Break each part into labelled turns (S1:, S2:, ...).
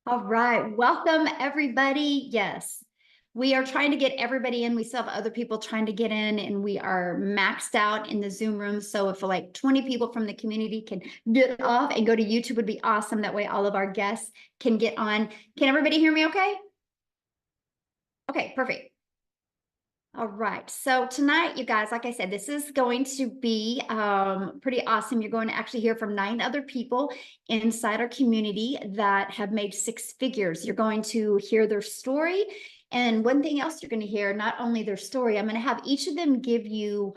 S1: All right, welcome everybody. Yes, we are trying to get everybody in. We still have other people trying to get in, and we are maxed out in the Zoom room. So if like 20 people from the community can get off and go to YouTube, would be awesome. That way all of our guests can get on. Can everybody hear me okay? Okay, perfect. All right. So tonight, you guys, like I said, this is going to be pretty awesome. You're going to actually hear from 9 other people inside our community that have made 6 figures. You're going to hear their story. And one thing else you're going to hear, not only their story, I'm going to have each of them give you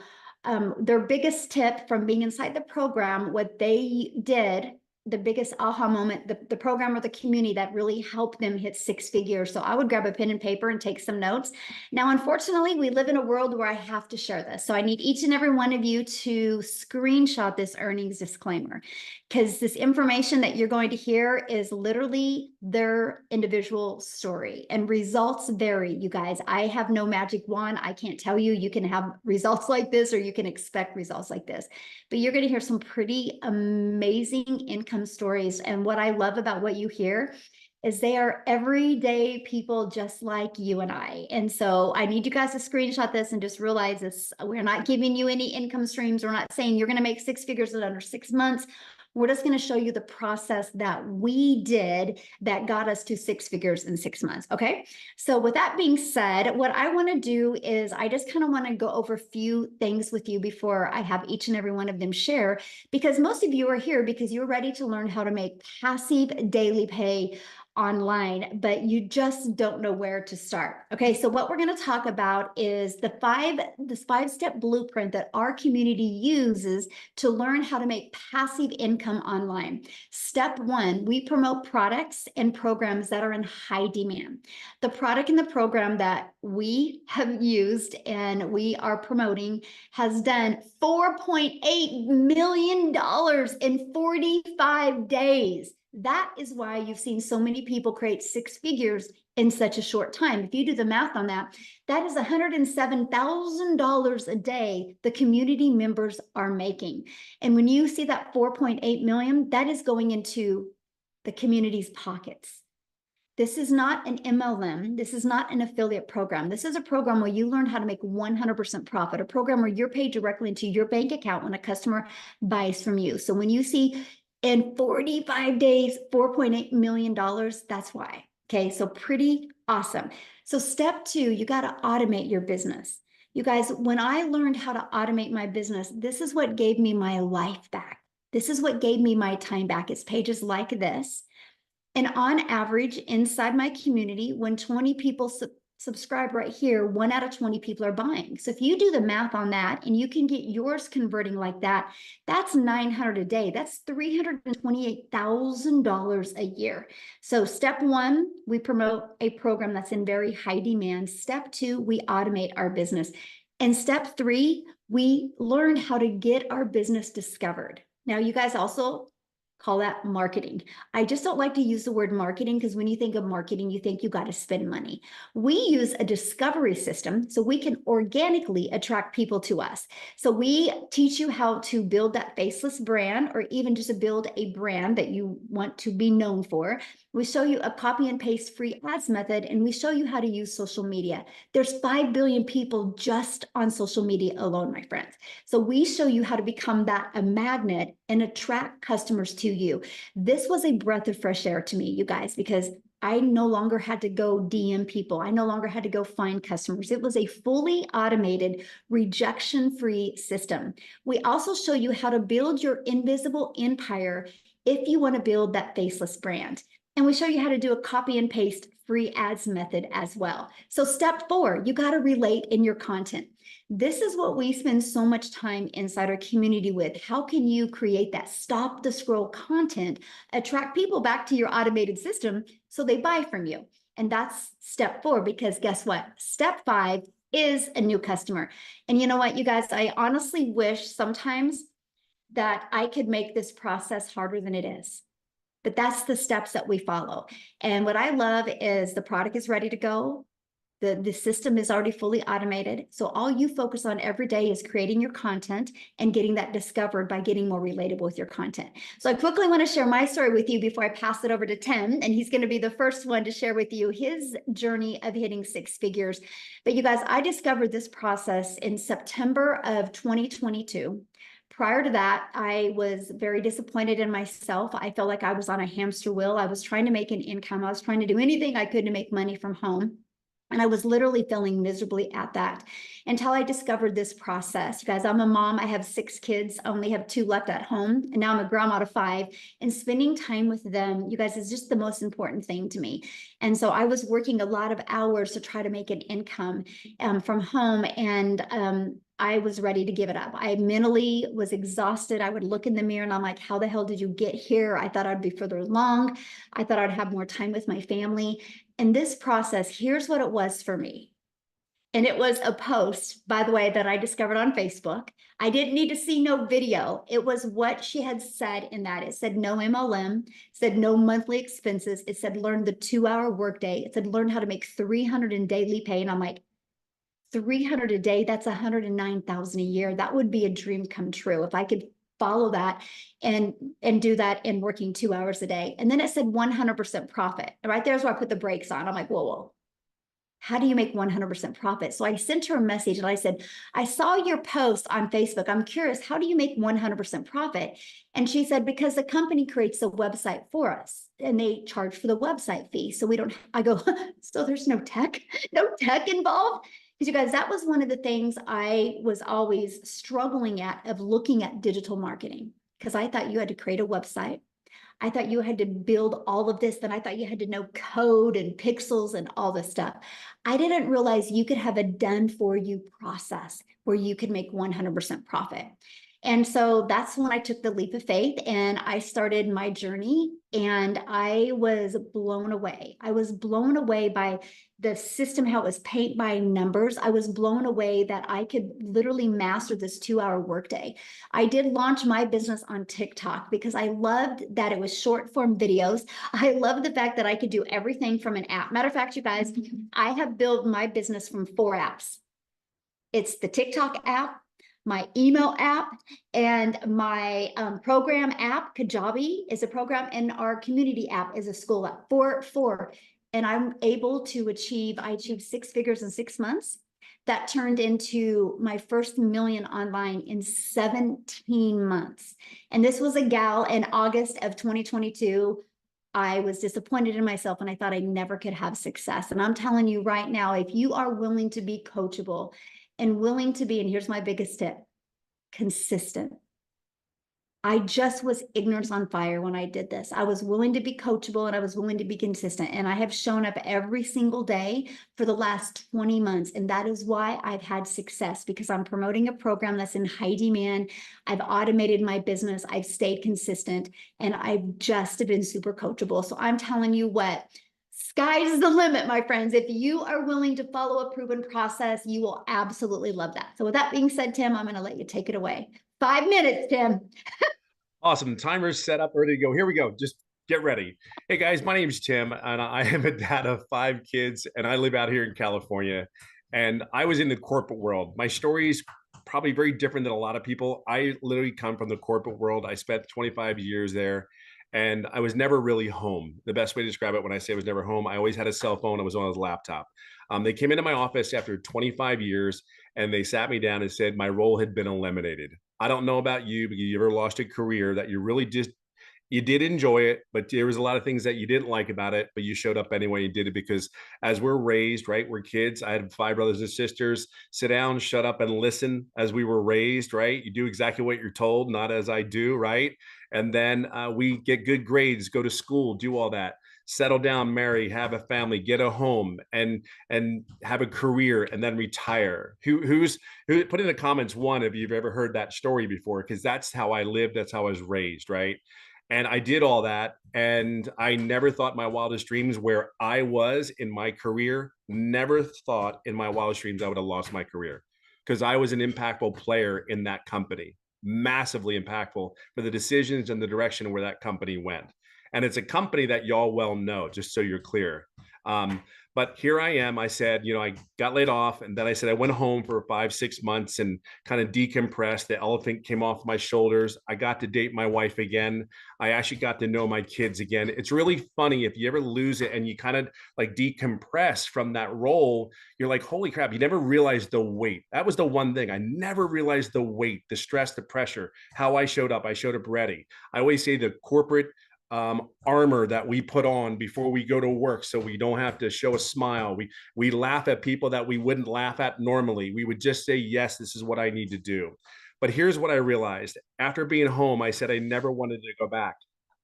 S1: their biggest tip from being inside the program, what they did, the biggest aha moment, the program or the community that really helped them hit 6 figures. So I would grab a pen and paper and take some notes. Now, unfortunately, we live in a world where I have to share this. So I need each and every one of you to screenshot this earnings disclaimer, because this information that you're going to hear is literally their individual story, and results vary, you guys. I have no magic wand. I can't tell you you can have results like this or you can expect results like this, but you're going to hear some pretty amazing income stories. And what I love about what you hear is they are everyday people just like you and I. And so I need you guys to screenshot this and just realize this. We're not giving you any income streams. We're not saying you're going to make 6 figures in under 6 months. We're just going to show you the process that we did that got us to 6 figures in 6 months. Okay. So with that being said, what I want to do is I just kind of want to go over a few things with you before I have each and every one of them share, because most of you are here because you're ready to learn how to make passive daily pay online, but you just don't know where to start. Okay, so what we're going to talk about is this 5-step blueprint that our community uses to learn how to make passive income online. Step 1, we promote products and programs that are in high demand. The product and the program that we have used and we are promoting has done $4.8 million in 45 days. That is why you've seen so many people create 6 figures in such a short time. If you do the math on that, that is $107,000 a day the community members are making. And when you see that 4.8 million, that is going into the community's pockets. This is not an MLM. This is not an affiliate program. This is a program where you learn how to make 100% profit, a program where you're paid directly into your bank account when a customer buys from you. So when you see in 45 days, $4.8 million, that's why. Okay, so pretty awesome. So step 2, you got to automate your business. You guys, when I learned how to automate my business, this is what gave me my life back. This is what gave me my time back. It's pages like this. And on average, inside my community, when 20 people subscribe right here, 1 out of 20 people are buying. So if you do the math on that and you can get yours converting like that, that's $900 a day. That's $328,000 a year. So step 1, we promote a program that's in very high demand. Step 2, we automate our business. And step 3, we learn how to get our business discovered. Now, you guys also call that marketing. I just don't like to use the word marketing because when you think of marketing, you think you got to spend money. We use a discovery system so we can organically attract people to us. So we teach you how to build that faceless brand, or even just to build a brand that you want to be known for. We show you a copy and paste free ads method, and we show you how to use social media. There's 5 billion people just on social media alone, my friends. So we show you how to become a magnet and attract customers to you. This was a breath of fresh air to me, you guys, because I no longer had to go DM people. I no longer had to go find customers. It was a fully automated, rejection-free system. We also show you how to build your invisible empire if you want to build that faceless brand. And we show you how to do a copy and paste free ads method as well. So step 4, you got to relate in your content. This is what we spend so much time inside our community with. How can you create that stop the scroll content, attract people back to your automated system so they buy from you? And that's step 4, because guess what? Step 5 is a new customer. And you know what, you guys, I honestly wish sometimes that I could make this process harder than it is. But that's the steps that we follow. And what I love is the product is ready to go. The system is already fully automated. So all you focus on every day is creating your content and getting that discovered by getting more relatable with your content. So I quickly want to share my story with you before I pass it over to Tim. And he's going to be the first one to share with you his journey of hitting six figures. But you guys, I discovered this process in September of 2022. Prior to that, I was very disappointed in myself. I felt like I was on a hamster wheel. I was trying to make an income. I was trying to do anything I could to make money from home. And I was literally failing miserably at that until I discovered this process. You guys, I'm a mom. I have 6 kids. I only have 2 left at home. And now I'm a grandma to 5. And spending time with them, you guys, is just the most important thing to me. And so I was working a lot of hours to try to make an income from home. And I was ready to give it up. I mentally was exhausted. I would look in the mirror and I'm like, how the hell did you get here? I thought I'd be further along. I thought I'd have more time with my family. And this process, here's what it was for me. And it was a post, by the way, that I discovered on Facebook. I didn't need to see no video. It was what she had said in that. It said no MLM, said no monthly expenses. It said learn the 2-hour workday. It said learn how to make 300 in daily pay. And I'm like, 300 a day, that's 109,000 a year. That would be a dream come true if I could follow that and do that in working 2 hours a day. And then it said 100% profit. And right there's where I put the brakes on. I'm like, whoa, how do you make 100% profit? So I sent her a message and I said, I saw your post on Facebook. I'm curious, how do you make 100% profit? And she said, because the company creates a website for us and they charge for the website fee. So we don't, I go, so there's no tech involved? Because you guys, that was one of the things I was always struggling at, of looking at digital marketing, because I thought you had to create a website. I thought you had to build all of this. Then I thought you had to know code and pixels and all this stuff. I didn't realize you could have a done for you process where you could make 100% profit. And so that's when I took the leap of faith and I started my journey, and I was blown away. I was blown away by the system, how it was paint by numbers. I was blown away that I could literally master this 2-hour workday. I did launch my business on TikTok because I loved that it was short form videos. I love the fact that I could do everything from an app. Matter of fact, you guys, I have built my business from 4 apps. It's the TikTok app, my email app, and my program app. Kajabi is a program, and our community app is a school app. Four. And I'm able to I achieved 6 figures in 6 months. That turned into my first million online in 17 months. And this was a gal in August of 2022. I was disappointed in myself and I thought I never could have success. And I'm telling you right now, if you are willing to be coachable and willing to be, and here's my biggest tip, consistent. I just was ignorance on fire when I did this. I was willing to be coachable and I was willing to be consistent. And I have shown up every single day for the last 20 months. And that is why I've had success, because I'm promoting a program that's in high demand. I've automated my business. I've stayed consistent, and I've just been super coachable. So I'm telling you what, sky's the limit, my friends. If you are willing to follow a proven process, you will absolutely love that. So with that being said, Tim, I'm going to let you take it away. 5 minutes, Tim.
S2: Awesome. Timer's set up, ready to go. Here we go. Just get ready. Hey guys, my name is Tim, and I am a dad of 5 kids, and I live out here in California. And I was in the corporate world. My story is probably very different than a lot of people. I literally come from the corporate world. I spent 25 years there, and I was never really home. The best way to describe it, when I say I was never home, I always had a cell phone. I was on a laptop. They came into my office after 25 years, and they sat me down and said my role had been eliminated. I don't know about you, but you ever lost a career that you really just, you did enjoy it, but there was a lot of things that you didn't like about it, but you showed up anyway and did it. Because as we're raised, right, we're kids. I had 5 brothers and sisters. Sit down, shut up, and listen. As we were raised, right, you do exactly what you're told, not as I do, right? And then we get good grades, go to school, do all that, settle down, marry, have a family, get a home, and have a career, and then retire. Who put in the comments one if you've ever heard that story before, because that's how I lived, that's how I was raised, right? And I did all that, and I never thought my wildest dreams, where I was in my career, never thought in my wildest dreams I would have lost my career, because I was an impactful player in that company, massively impactful for the decisions and the direction where that company went. And it's a company that y'all well know, just so you're clear. But here I am. I said, I got laid off, and then I said I went home for 5, 6 months and kind of decompressed. The elephant came off my shoulders. I got to date my wife again. I actually got to know my kids again. It's really funny if you ever lose it and you kind of like decompress from that role. You're like, holy crap, you never realized the weight. That was the one thing. I never realized the weight, the stress, the pressure, how I showed up. I showed up ready. I always say the corporate armor that we put on before we go to work, so we don't have to show a smile. We laugh at people that we wouldn't laugh at normally. We would just say, yes, this is what I need to do. But here's what I realized after being home. I said I never wanted to go back.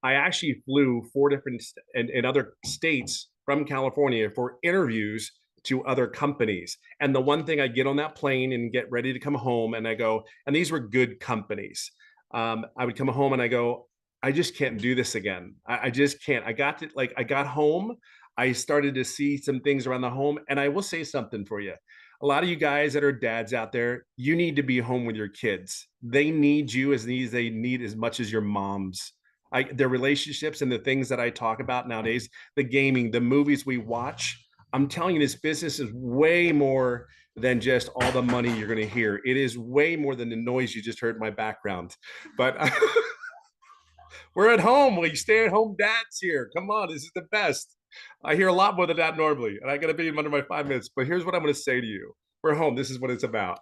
S2: I actually flew 4 different in other states from California for interviews to other companies. And the one thing, I get on that plane and get ready to come home, and I go, and these were good companies. I would come home and I go, I just can't do this again. I just can't. I got home. I started to see some things around the home. And I will say something for you. A lot of you guys that are dads out there, you need to be home with your kids. They need you as they need as much as your moms. Their relationships and the things that I talk about nowadays, the gaming, the movies we watch. I'm telling you, this business is way more than just all the money you're going to hear. It is way more than the noise you just heard in my background. But we're at home. We stay at home dads here. Come on, this is the best. I hear a lot more than that normally, and I got to be under my 5 minutes. But here's what I'm going to say to you: we're home. This is what it's about.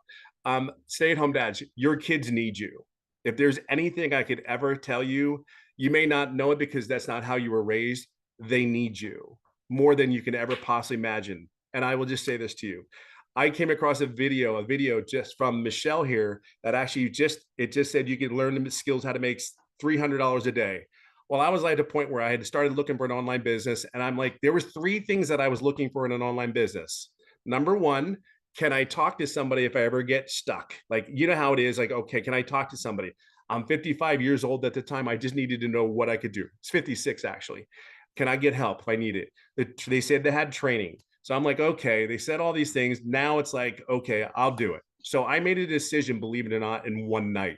S2: Stay at home dads. Your kids need you. If there's anything I could ever tell you, you may not know it because that's not how you were raised. They need you more than you can ever possibly imagine. And I will just say this to you: I came across a video just from Michelle here that actually just said you could learn the skills how to make $300 a day. Well, I was like at a point where I had started looking for an online business, and I'm like, there were 3 things that I was looking for in an online business. Number one, can I talk to somebody if I ever get stuck? Like, you know how it is. Like, okay, can I talk to somebody? I'm 55 years old at the time. I just needed to know what I could do. It's 56 actually. Can I get help if I need it? They said they had training. So I'm like, okay, they said all these things. Now it's like, okay, I'll do it. So I made a decision, believe it or not, in one night.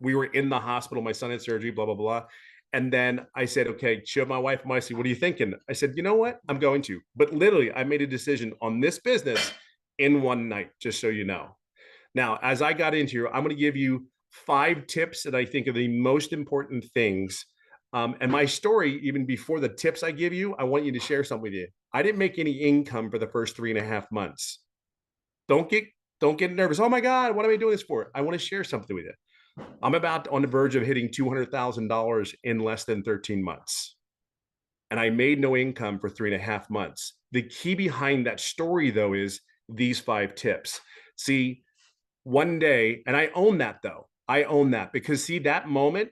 S2: We were in the hospital. My son had surgery, blah, blah, blah. And then I said, okay, showed my wife, I said, what are you thinking? I said, you know what? I'm going to. But literally, I made a decision on this business in one night, just so you know. Now, as I got into here, I'm going to give you 5 tips that I think are the most important things. And my story, even before the tips I give you, I want you to share something with you. I didn't make any income for the first 3.5 months. Don't get don't get nervous. Oh my God, what am I doing this for? I want to share something with you. I'm about on the verge of hitting $200,000 in less than 13 months. And I made no income for 3.5 months. The key behind that story, though, is these 5 tips. See, one day, and I own that, though. I own that because, see, that moment,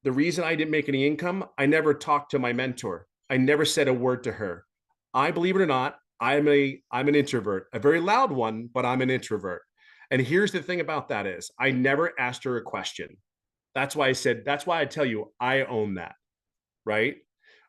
S2: the reason I didn't make any income, I never talked to my mentor. I never said a word to her. I, believe it or not, I'm an introvert, a very loud one, but I'm an introvert. And here's the thing about that is I never asked her a question. That's why I said, that's why I tell you, I own that, right?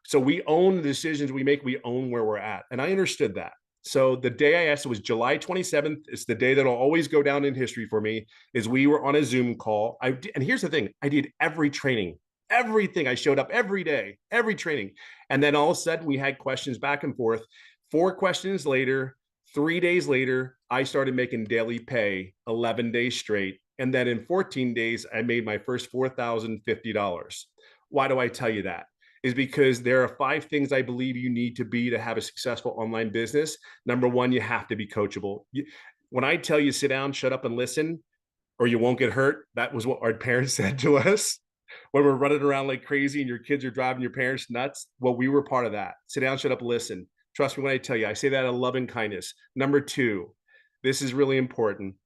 S2: So we own the decisions we make, we own where we're at. And I understood that. So the day I asked, it was July 27th. It's the day that'll always go down in history for me, is we were on a Zoom call. And here's the thing, I did every training, everything. I showed up every day, every training. And then all of a sudden we had questions back and forth. 4 questions later, 3 days later, I started making daily pay 11 days straight. And then in 14 days, I made my first $4,050. Why do I tell you that? Is because there are 5 things I believe you need to be to have a successful online business. Number one, you have to be coachable. When I tell you sit down, shut up, and listen, or you won't get hurt, that was what our parents said to us when we're running around like crazy and your kids are driving your parents nuts. Well, we were part of that. Sit down, shut up, listen. Trust me when I tell you, I say that out of love and kindness. Number 2, this is really important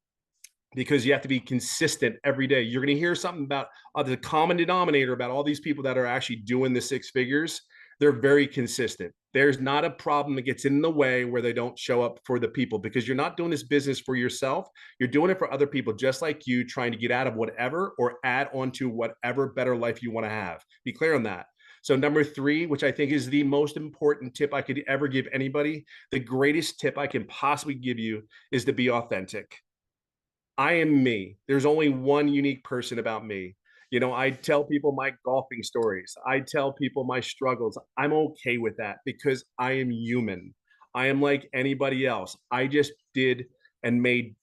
S2: because you have to be consistent every day. You're going to hear something about the common denominator about all these people that are actually doing the 6 figures. They're very consistent. There's not a problem that gets in the way where they don't show up for the people, because you're not doing this business for yourself. You're doing it for other people just like you, trying to get out of whatever or add on to whatever better life you want to have. Be clear on that. So number 3, which I think is the most important tip I could ever give anybody, the greatest tip I can possibly give you, is to be authentic. I am me. There's only one unique person about me. I tell people my golfing stories. I tell people my struggles. I'm okay with that because I am human. I am like anybody else. I just did and made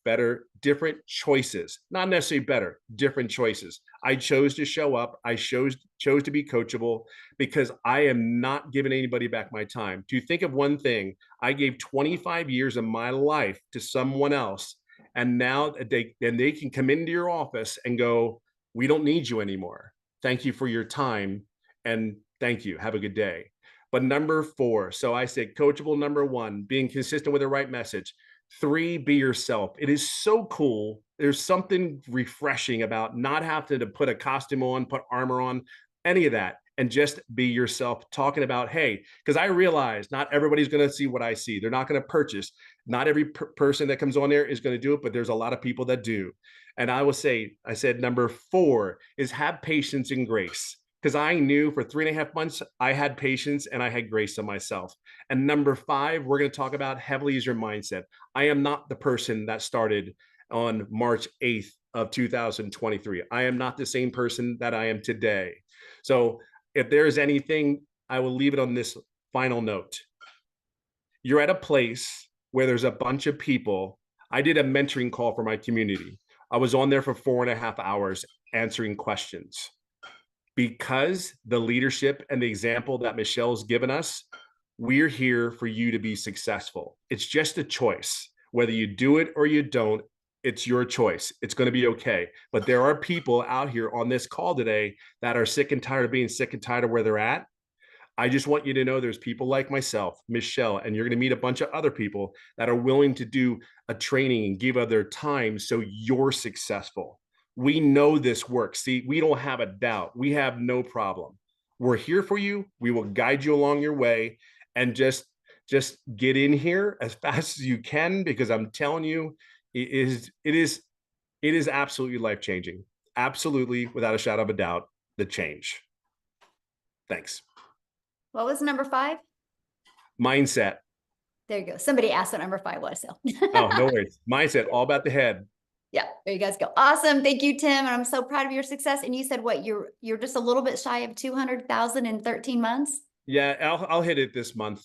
S2: different choices, not necessarily better, different choices. I chose to show up. I chose to be coachable because I am not giving anybody back my time. To think of one thing, I gave 25 years of my life to someone else, and now they can come into your office and go, "We don't need you anymore. Thank you for your time, and thank you. Have a good day." But number 4, so I said coachable. Number 1, being consistent with the right message. 3, be yourself. It is so cool. There's something refreshing about not having to put a costume on, put armor on, any of that, and just be yourself. Talking about, hey, because I realize not everybody's going to see what I see. They're not going to purchase. Not every person that comes on there is going to do it, but there's a lot of people that do. And I will say, I said number 4 is have patience and grace. Because I knew for 3.5 months, I had patience and I had grace on myself. And number 5, we're going to talk about heavily is your mindset. I am not the person that started on March 8th of 2023. I am not the same person that I am today. So if there's anything, I will leave it on this final note. You're at a place where there's a bunch of people. I did a mentoring call for my community. I was on there for 4.5 hours answering questions because the leadership and the example that Michelle's given us, we're here for you to be successful. It's just a choice. Whether you do it or you don't, it's your choice. It's going to be okay. But there are people out here on this call today that are sick and tired of being sick and tired of where they're at. I just want you to know there's people like myself, Michelle, and you're going to meet a bunch of other people that are willing to do a training and give of their time so you're successful. We know this works. See, we don't have a doubt. We have no problem. We're here for you. We will guide you along your way, and just get in here as fast as you can, because I'm telling you, it is absolutely life-changing. Absolutely, without a shadow of a doubt, the change. Thanks.
S1: What was number 5?
S2: Mindset.
S1: There you go. Somebody asked what number 5 was. So
S2: Oh, no worries. Mindset, all about the head.
S1: yeah, there you guys go. Awesome. Thank you, Tim. And I'm so proud of your success. And you said what, you're just a little bit shy of 200,000 in 13 months?
S2: Yeah, I'll hit it this month.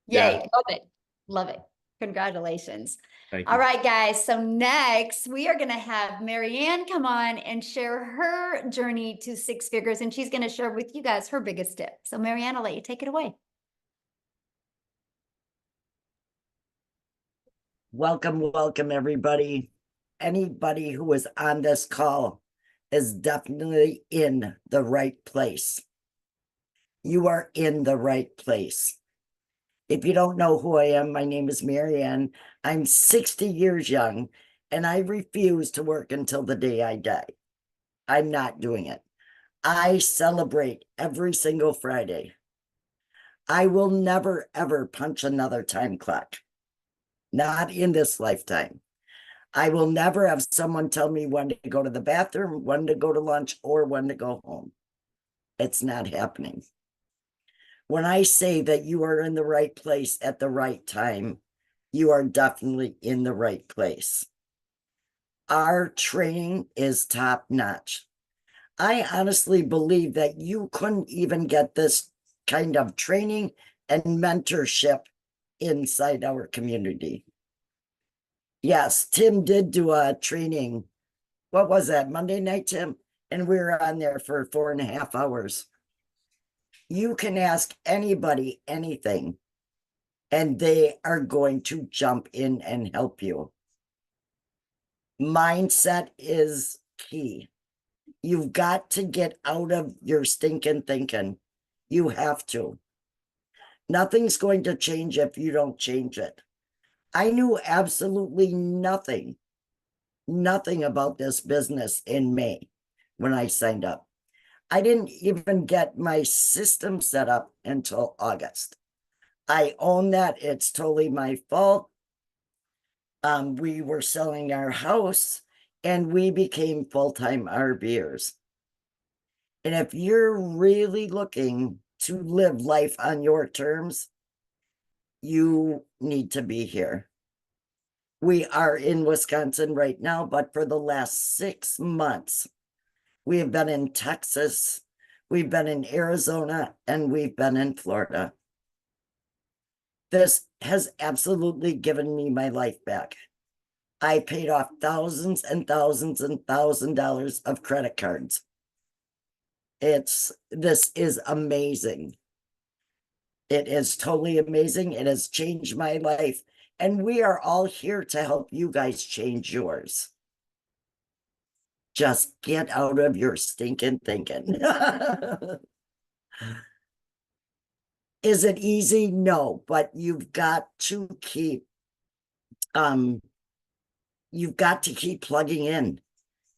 S1: Yay.
S2: Yeah.
S1: Love it. Love it. Congratulations.
S2: Thank
S1: All
S2: you.
S1: right, guys. So next we are going to have Marianne come on and share her journey to 6 figures. And she's going to share with you guys her biggest tip. So Marianne, I'll let you take it away.
S3: Welcome, everybody. Anybody who is on this call is definitely in the right place. You are in the right place. If you don't know who I am, my name is Marianne. I'm 60 years young, and I refuse to work until the day I die. I'm not doing it. I celebrate every single Friday. I will never, ever punch another time clock. Not in this lifetime. I will never have someone tell me when to go to the bathroom, when to go to lunch, or when to go home. It's not happening. When I say that you are in the right place at the right time, you are definitely in the right place. Our training is top notch. I honestly believe that you couldn't even get this kind of training and mentorship inside our community. Yes, Tim did do a training. What was that, Monday night, Tim? And we were on there for 4.5 hours. You can ask anybody anything, and they are going to jump in and help you. Mindset is key. You've got to get out of your stinking thinking. You have to. Nothing's going to change if you don't change it. I knew absolutely nothing about this business in May when I signed up. I didn't even get my system set up until August. I own that. It's totally my fault. We were selling our house and we became full-time RVers. And if you're really looking to live life on your terms, you need to be here. We are in Wisconsin right now, but for the last 6 months, we have been in Texas, we've been in Arizona, and we've been in Florida. This has absolutely given me my life back. I paid off thousands and thousands and $1,000 of credit cards. This is amazing. It is totally amazing. It has changed my life. And we are all here to help you guys change yours. Just get out of your stinking thinking. Is it easy? No, but you've got to keep plugging in.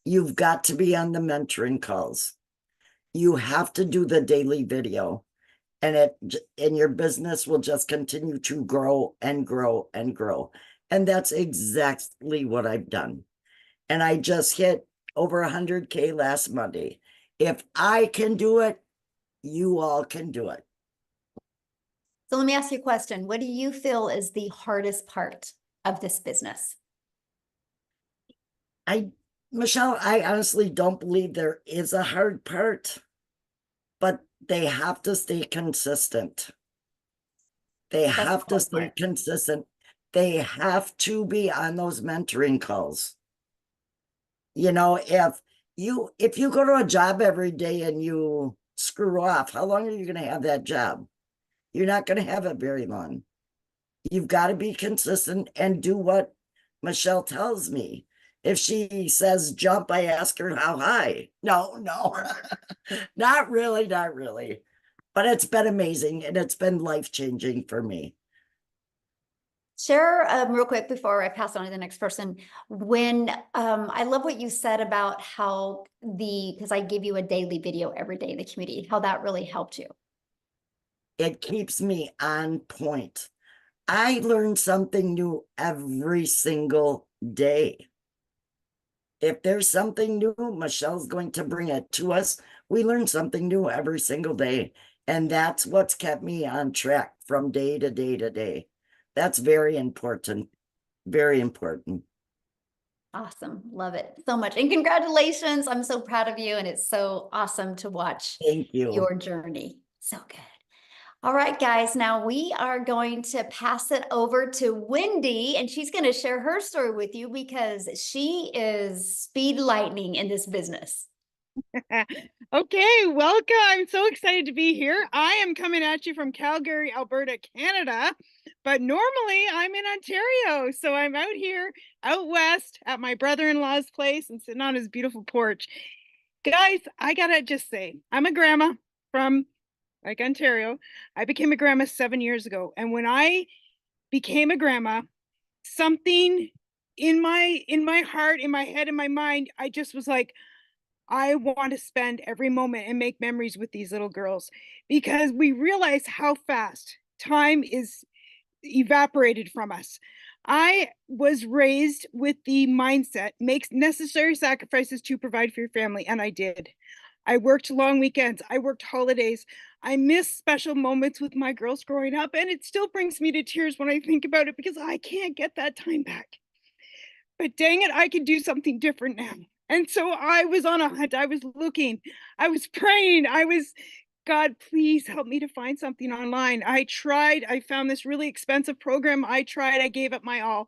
S3: You've got to be on the mentoring calls. You have to do the daily video, and your business will just continue to grow and grow and grow. And that's exactly what I've done. And I just hit over 100K last Monday. If I can do it, you all can do it.
S1: So let me ask you a question. What do you feel is the hardest part of this business?
S3: Michelle, I honestly don't believe there is a hard part, but they have to stay consistent. They have to stay consistent. They have to be on those mentoring calls. You know, if you go to a job every day and you screw off, how long are you going to have that job? You're not going to have it very long. You've got to be consistent and do what Michelle tells me. If she says jump, I ask her how high. No, not really, not really. But it's been amazing, and it's been life-changing for me.
S1: Share real quick before I pass on to the next person. When I love what you said about how because I give you a daily video every day in the community, how that really helped you.
S3: It keeps me on point. I learn something new every single day. If there's something new, Michelle's going to bring it to us. We learn something new every single day. And that's what's kept me on track from day to day to day. That's very important. Very important.
S1: Awesome. Love it so much. And congratulations. I'm so proud of you. And it's so awesome to watch
S3: Thank you.
S1: Your journey. So good. All right, guys. Now we are going to pass it over to Wendy, and she's going to share her story with you because she is speed lightning in this business.
S4: Okay, welcome. I'm so excited to be here. I am coming at you from Calgary, Alberta, Canada, but normally I'm in Ontario. So I'm out here, out west at my brother-in-law's place and sitting on his beautiful porch. Guys, I gotta just say, I'm a grandma from Ontario. I became a grandma 7 years ago. And when I became a grandma, something in my heart, in my head, in my mind, I just was like, I want to spend every moment and make memories with these little girls, because we realize how fast time is evaporated from us. I was raised with the mindset, make necessary sacrifices to provide for your family, and I did. I worked long weekends. I worked holidays. I miss special moments with my girls growing up, and it still brings me to tears when I think about it because I can't get that time back. But dang it, I could do something different now. And so I was on a hunt. I was looking. I was praying. God, please help me to find something online. I tried. I found this really expensive program. I tried. I gave it my all.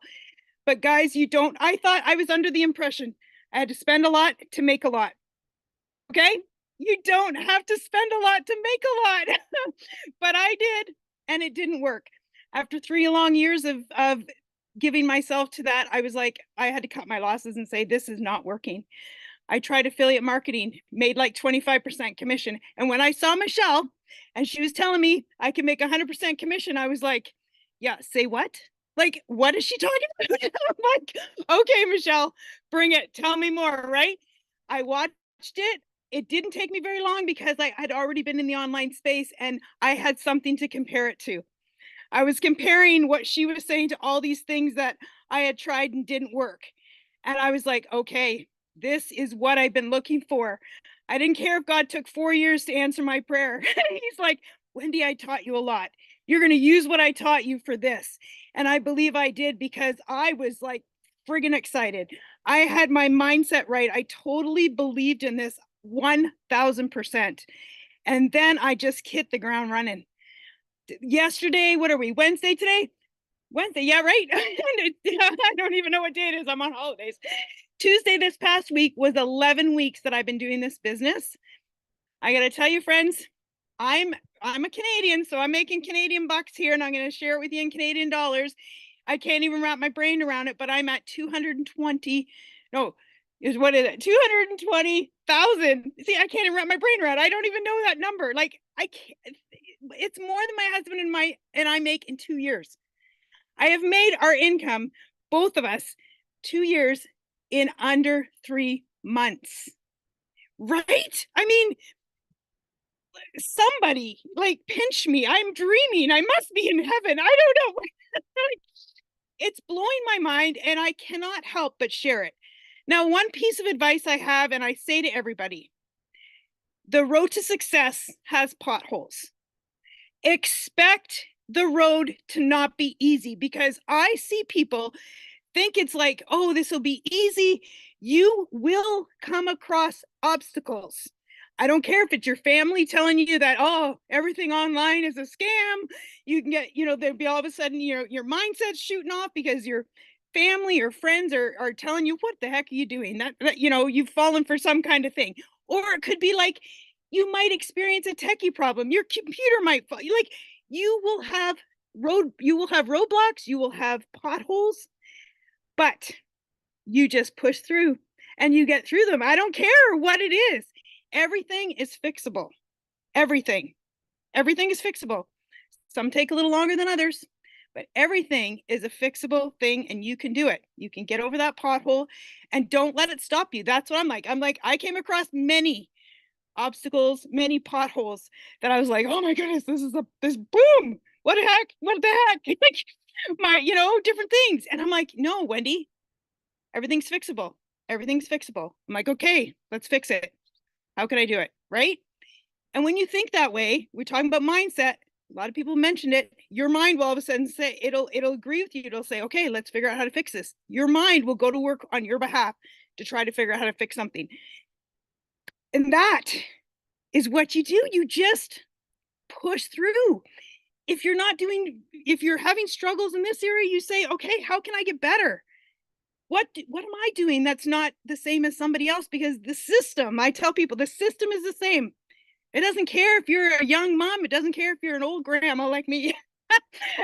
S4: But guys, I thought I was under the impression I had to spend a lot to make a lot. Okay? You don't have to spend a lot to make a lot. But I did, and it didn't work. After 3 long years of giving myself to that, I was like, I had to cut my losses and say, this is not working. I tried affiliate marketing, made like 25% commission. And when I saw Michelle and she was telling me I can make 100% commission, I was like, yeah, say what? Like, what is she talking about? I'm like, okay, Michelle, bring it. Tell me more, right? I watched it. It didn't take me very long because I had already been in the online space and I had something to compare it to. I was comparing what she was saying to all these things that I had tried and didn't work. And I was like, okay, this is what I've been looking for. I didn't care if God took 4 years to answer my prayer. He's like, Wendy, I taught you a lot. You're going to use what I taught you for this. And I believe I did because I was like friggin' excited. I had my mindset right. I totally believed in this 1000%. And then I just hit the ground running. yesterday, what are we, Wednesday today? Wednesday, yeah, right. I don't even know what day it is. I'm on holidays. Tuesday this past week was 11 weeks that I've been doing this business. I gotta tell you, friends, I'm a Canadian, so I'm making Canadian bucks here, and I'm gonna share it with you in Canadian dollars. I can't even wrap my brain around it, but I'm at 220. No, what is it? 220,000. See, I can't even wrap my brain around it. I don't even know that number. Like, I can't. It's more than my husband and I make in 2 years. I have made our income, both of us, 2 years in under 3 months. Right? I mean, somebody like pinch me. I'm dreaming. I must be in heaven. I don't know. It's blowing my mind, and I cannot help but share it. Now, one piece of advice I have, and I say to everybody, the road to success has potholes. Expect the road to not be easy, because I see people think it's like, oh, this will be easy. You will come across obstacles. I don't care if it's your family telling you that, oh, everything online is a scam. You can get, there'll be all of a sudden your mindset's shooting off because your family or friends are telling you, what the heck are you doing? That you've fallen for some kind of thing. Or it could be like, you might experience a techie problem. Your computer might fall. Like, you will have roadblocks, you will have potholes, but you just push through and you get through them. I don't care what it is. Everything is fixable. Everything is fixable. Some take a little longer than others, but everything is a fixable thing, and you can do it. You can get over that pothole, and don't let it stop you. That's what I'm like. I came across many obstacles, many potholes that I was like, oh my goodness, this boom. What the heck? Like, different things. And I'm like, no, Wendy, everything's fixable. Everything's fixable. I'm like, okay, let's fix it. How can I do it? Right? And when you think that way, we're talking about mindset. A lot of people mentioned it. Your mind will all of a sudden say, it'll agree with you. It'll say, okay, let's figure out how to fix this. Your mind will go to work on your behalf to try to figure out how to fix something. And that is what you do. You just push through. If you're having struggles in this area, you say, okay, how can I get better? What am I doing that's not the same as somebody else? Because the system, I tell people, the system is the same. It doesn't care if you're a young mom. It doesn't care if you're an old grandma like me.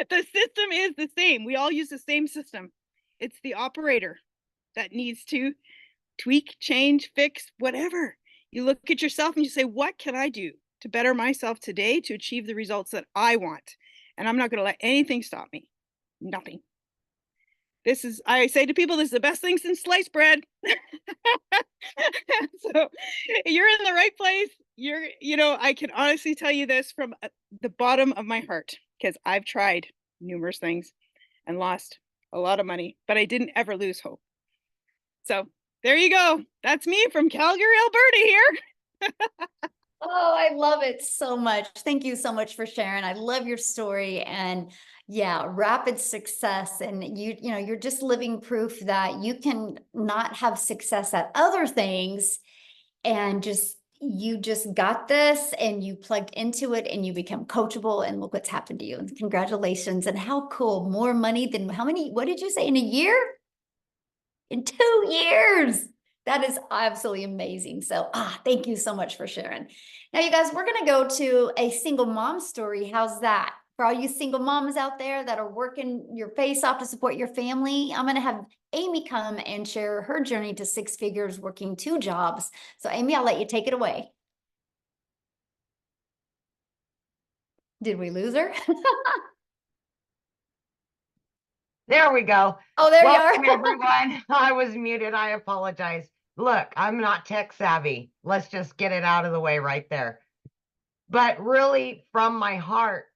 S4: The system is the same. We all use the same system. It's the operator that needs to tweak, change, fix, whatever. You look at yourself and you say, what can I do to better myself today to achieve the results that I want? And I'm not going to let anything stop me. Nothing. I say to people, this is the best thing since sliced bread. So you're in the right place. I can honestly tell you this from the bottom of my heart, because I've tried numerous things and lost a lot of money, but I didn't ever lose hope. So there you go. That's me from Calgary, Alberta here.
S1: Oh, I love it so much. Thank you so much for sharing. I love your story, and yeah, rapid success. And you're just living proof that you can not have success at other things, and you just got this, and you plugged into it, and you become coachable, and look what's happened to you. And congratulations. And how cool. More money than what did you say, in a year? In 2 years. That is absolutely amazing. So, thank you so much for sharing. Now, you guys, we're going to go to a single mom story. How's that? For all you single moms out there that are working your face off to support your family, I'm going to have Amy come and share her journey to 6 figures working 2 jobs. So, Amy, I'll let you take it away. Did we lose her?
S5: There we go.
S1: Oh, there
S5: Welcome,
S1: you are.
S5: everyone. I was muted. I apologize. Look, I'm not tech savvy. Let's just get it out of the way right there. But really, from my heart,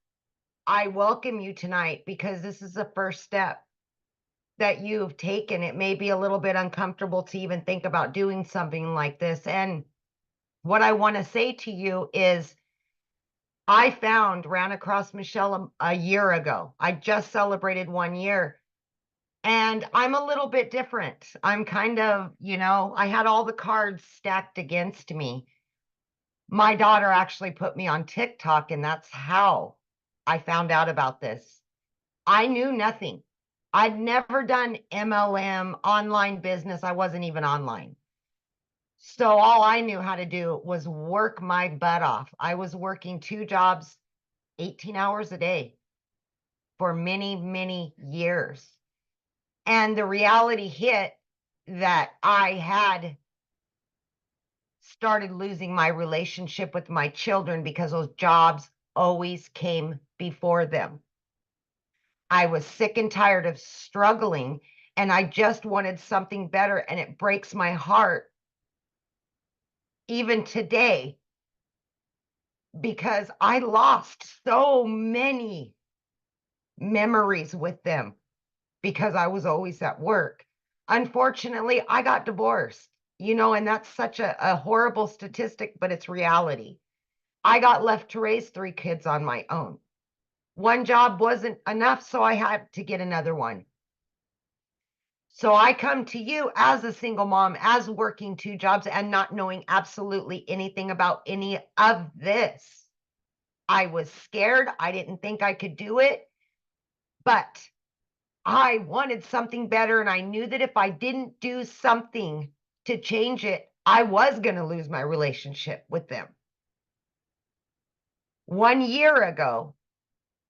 S5: I welcome you tonight, because this is the first step that you've taken. It may be a little bit uncomfortable to even think about doing something like this. And what I want to say to you is, I ran across Michelle a year ago. I just celebrated 1 year. And I'm a little bit different. I'm kind of, I had all the cards stacked against me. My daughter actually put me on TikTok, and that's how I found out about this. I knew nothing. I'd never done MLM, online business. I wasn't even online. So all I knew how to do was work my butt off. I was working 2 jobs, 18 hours a day for many, many years. And the reality hit that I had started losing my relationship with my children because those jobs always came before them. I was sick and tired of struggling, and I just wanted something better. And it breaks my heart even today because I lost so many memories with them because I was always at work. Unfortunately, I got divorced, and that's such a horrible statistic, but it's reality. I got left to raise 3 kids on my own. One job wasn't enough, so I had to get another one. So I come to you as a single mom, as working 2 jobs and not knowing absolutely anything about any of this. I was scared. I didn't think I could do it, but I wanted something better. And I knew that if I didn't do something to change it, I was going to lose my relationship with them. 1 year ago,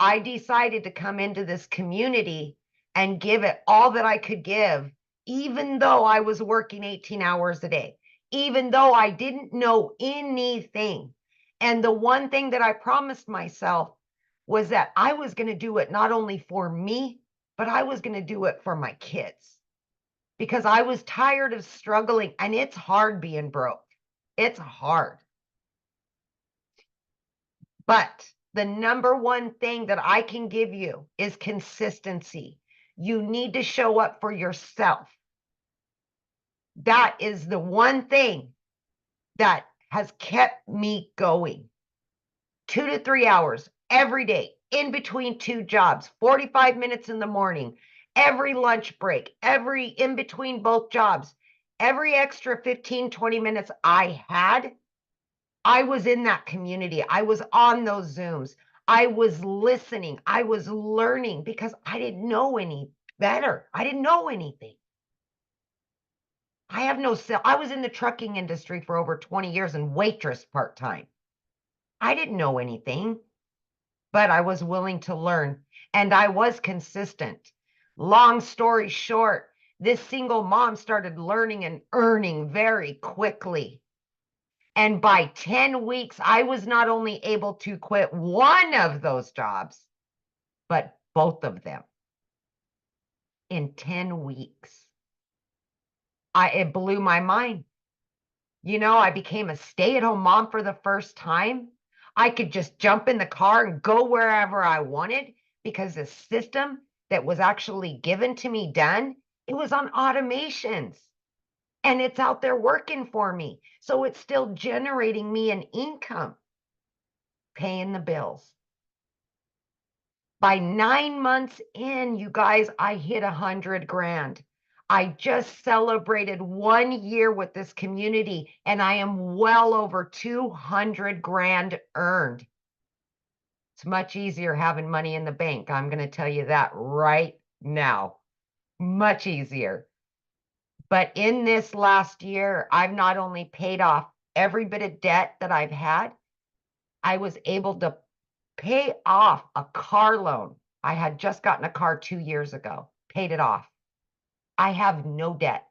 S5: I decided to come into this community and give it all that I could give, even though I was working 18 hours a day, even though I didn't know anything. And the one thing that I promised myself was that I was going to do it not only for me, but I was going to do it for my kids because I was tired of struggling, and it's hard being broke. It's hard. But the number one thing that I can give you is consistency. You need to show up for yourself. That is the one thing that has kept me going. 2 to 3 hours every day, in between 2 jobs, 45 minutes in the morning, every lunch break, every in between both jobs, every extra 15, 20 minutes I had, I was in that community. I was on those Zooms. I was listening. I was learning because I didn't know any better. I didn't know anything. I was in the trucking industry for over 20 years and waitress part-time. I didn't know anything, but I was willing to learn, and I was consistent. Long story short, this single mom started learning and earning very quickly. And by 10 weeks, I was not only able to quit one of those jobs, but both of them in 10 weeks. It blew my mind. I became a stay-at-home mom for the first time. I could just jump in the car and go wherever I wanted because the system that was actually given to me it was on automations. And it's out there working for me. So it's still generating me an income, paying the bills. By 9 months in, you guys, I hit 100 grand. I just celebrated 1 year with this community, and I am well over 200 grand earned. It's much easier having money in the bank. I'm going to tell you that right now. Much easier. But in this last year, I've not only paid off every bit of debt that I've had, I was able to pay off a car loan. I had just gotten a car 2 years ago, paid it off. I have no debt.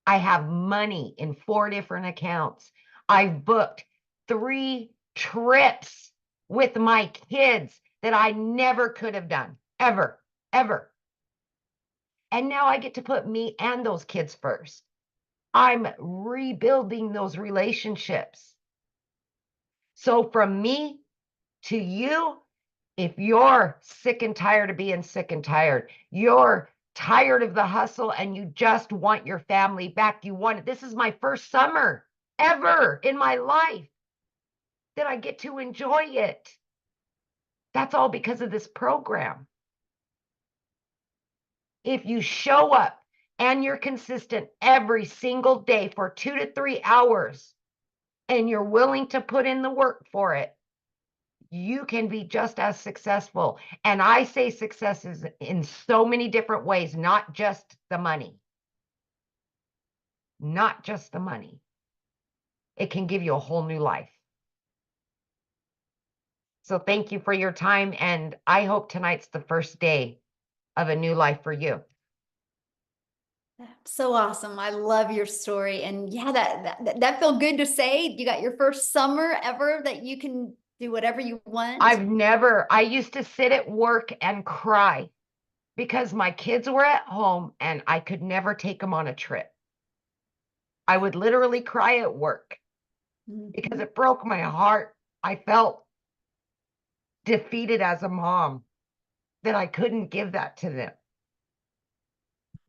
S5: I have money in 4 different accounts. I've booked 3 trips with my kids that I never could have done, ever, ever. And now I get to put me and those kids first. I'm rebuilding those relationships. So from me to you, if you're sick and tired of being sick and tired, you're tired of the hustle and you just want your family back, this is my first summer ever in my life that I get to enjoy it. That's all because of this program. If you show up and you're consistent every single day for 2 to 3 hours and you're willing to put in the work for it, you can be just as successful. And I say success is in so many different ways, not just the money. Not just the money. It can give you a whole new life. So thank you for your time. And I hope tonight's the first day of a new life for you.
S1: So awesome. I love your story. And yeah, that felt good to say. You got your first summer ever that you can do whatever you want.
S5: I used to sit at work and cry because my kids were at home and I could never take them on a trip. I would literally cry at work because it broke my heart. I felt defeated as a mom that I couldn't give that to them.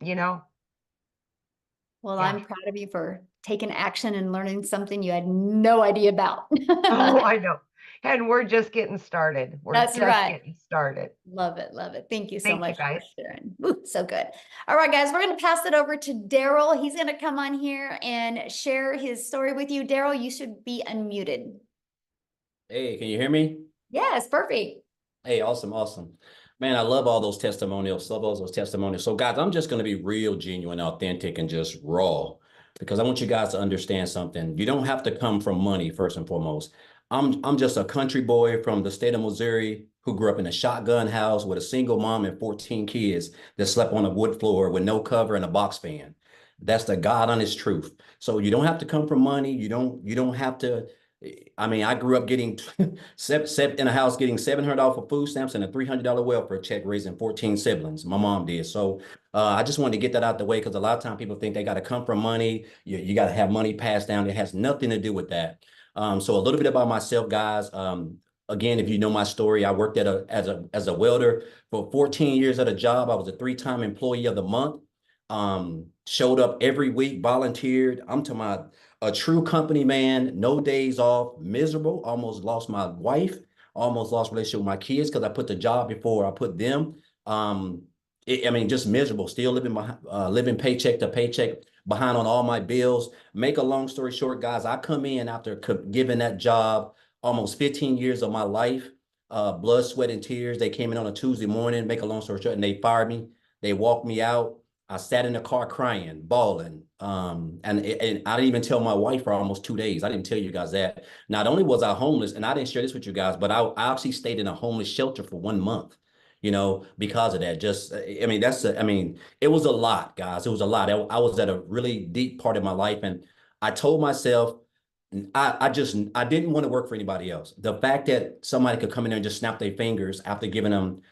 S5: You know?
S1: Well,
S5: Yeah.
S1: I'm proud of you for taking action and learning something you had no idea about.
S5: Oh, I know. And we're just getting started. We're
S1: That's
S5: just
S1: right.
S5: getting started.
S1: Love it. Love it. Thank you so
S5: Thank you,
S1: much for
S5: guys.
S1: sharing. Ooh, so good. All right, guys, we're going to pass it over to Daryl. He's going to come on here and share his story with you. Daryl, you should be unmuted.
S6: Hey, can you hear me?
S1: Yes, perfect.
S6: Hey, awesome, awesome. Man, I love all those testimonials, love all those testimonials. So guys, I'm just going to be real, genuine, authentic, and just raw because I want you guys to understand something. You don't have to come from money first and foremost. I'm just a country boy from the state of Missouri who grew up in a shotgun house with a single mom and 14 kids that slept on a wood floor with no cover and a box fan. That's the God honest truth. So you don't have to come from money. You don't have to. I mean, I grew up getting in a house getting $700 for food stamps and a $300 welfare check, raising 14 siblings. My mom did. So I just wanted to get that out the way because a lot of times people think they got to come from money. You got to have money passed down. It has nothing to do with that. So a little bit about myself, guys. Again, if you know my story, I worked as a welder for 14 years at a job. I was a 3-time employee of the month. Showed up every week, volunteered. I'm to my a true company man, no days off, miserable, almost lost my wife, almost lost relationship with my kids because I put the job before I put them. I mean, just miserable, still living behind, living paycheck to paycheck, behind on all my bills. Make a long story short, guys, I come in after giving that job almost 15 years of my life, blood, sweat, and tears. They came in on a Tuesday morning, make a long story short, and they fired me. They walked me out. I sat in the car crying, bawling. And I didn't even tell my wife for almost 2 days. I didn't tell you guys that. Not only was I homeless, and I didn't share this with you guys, but I actually stayed in a homeless shelter for 1 month, because of that. Just, I mean, it was a lot, guys. It was a lot. I was at a really deep part of my life. And I told myself, I didn't want to work for anybody else. The fact that somebody could come in there and just snap their fingers after giving them,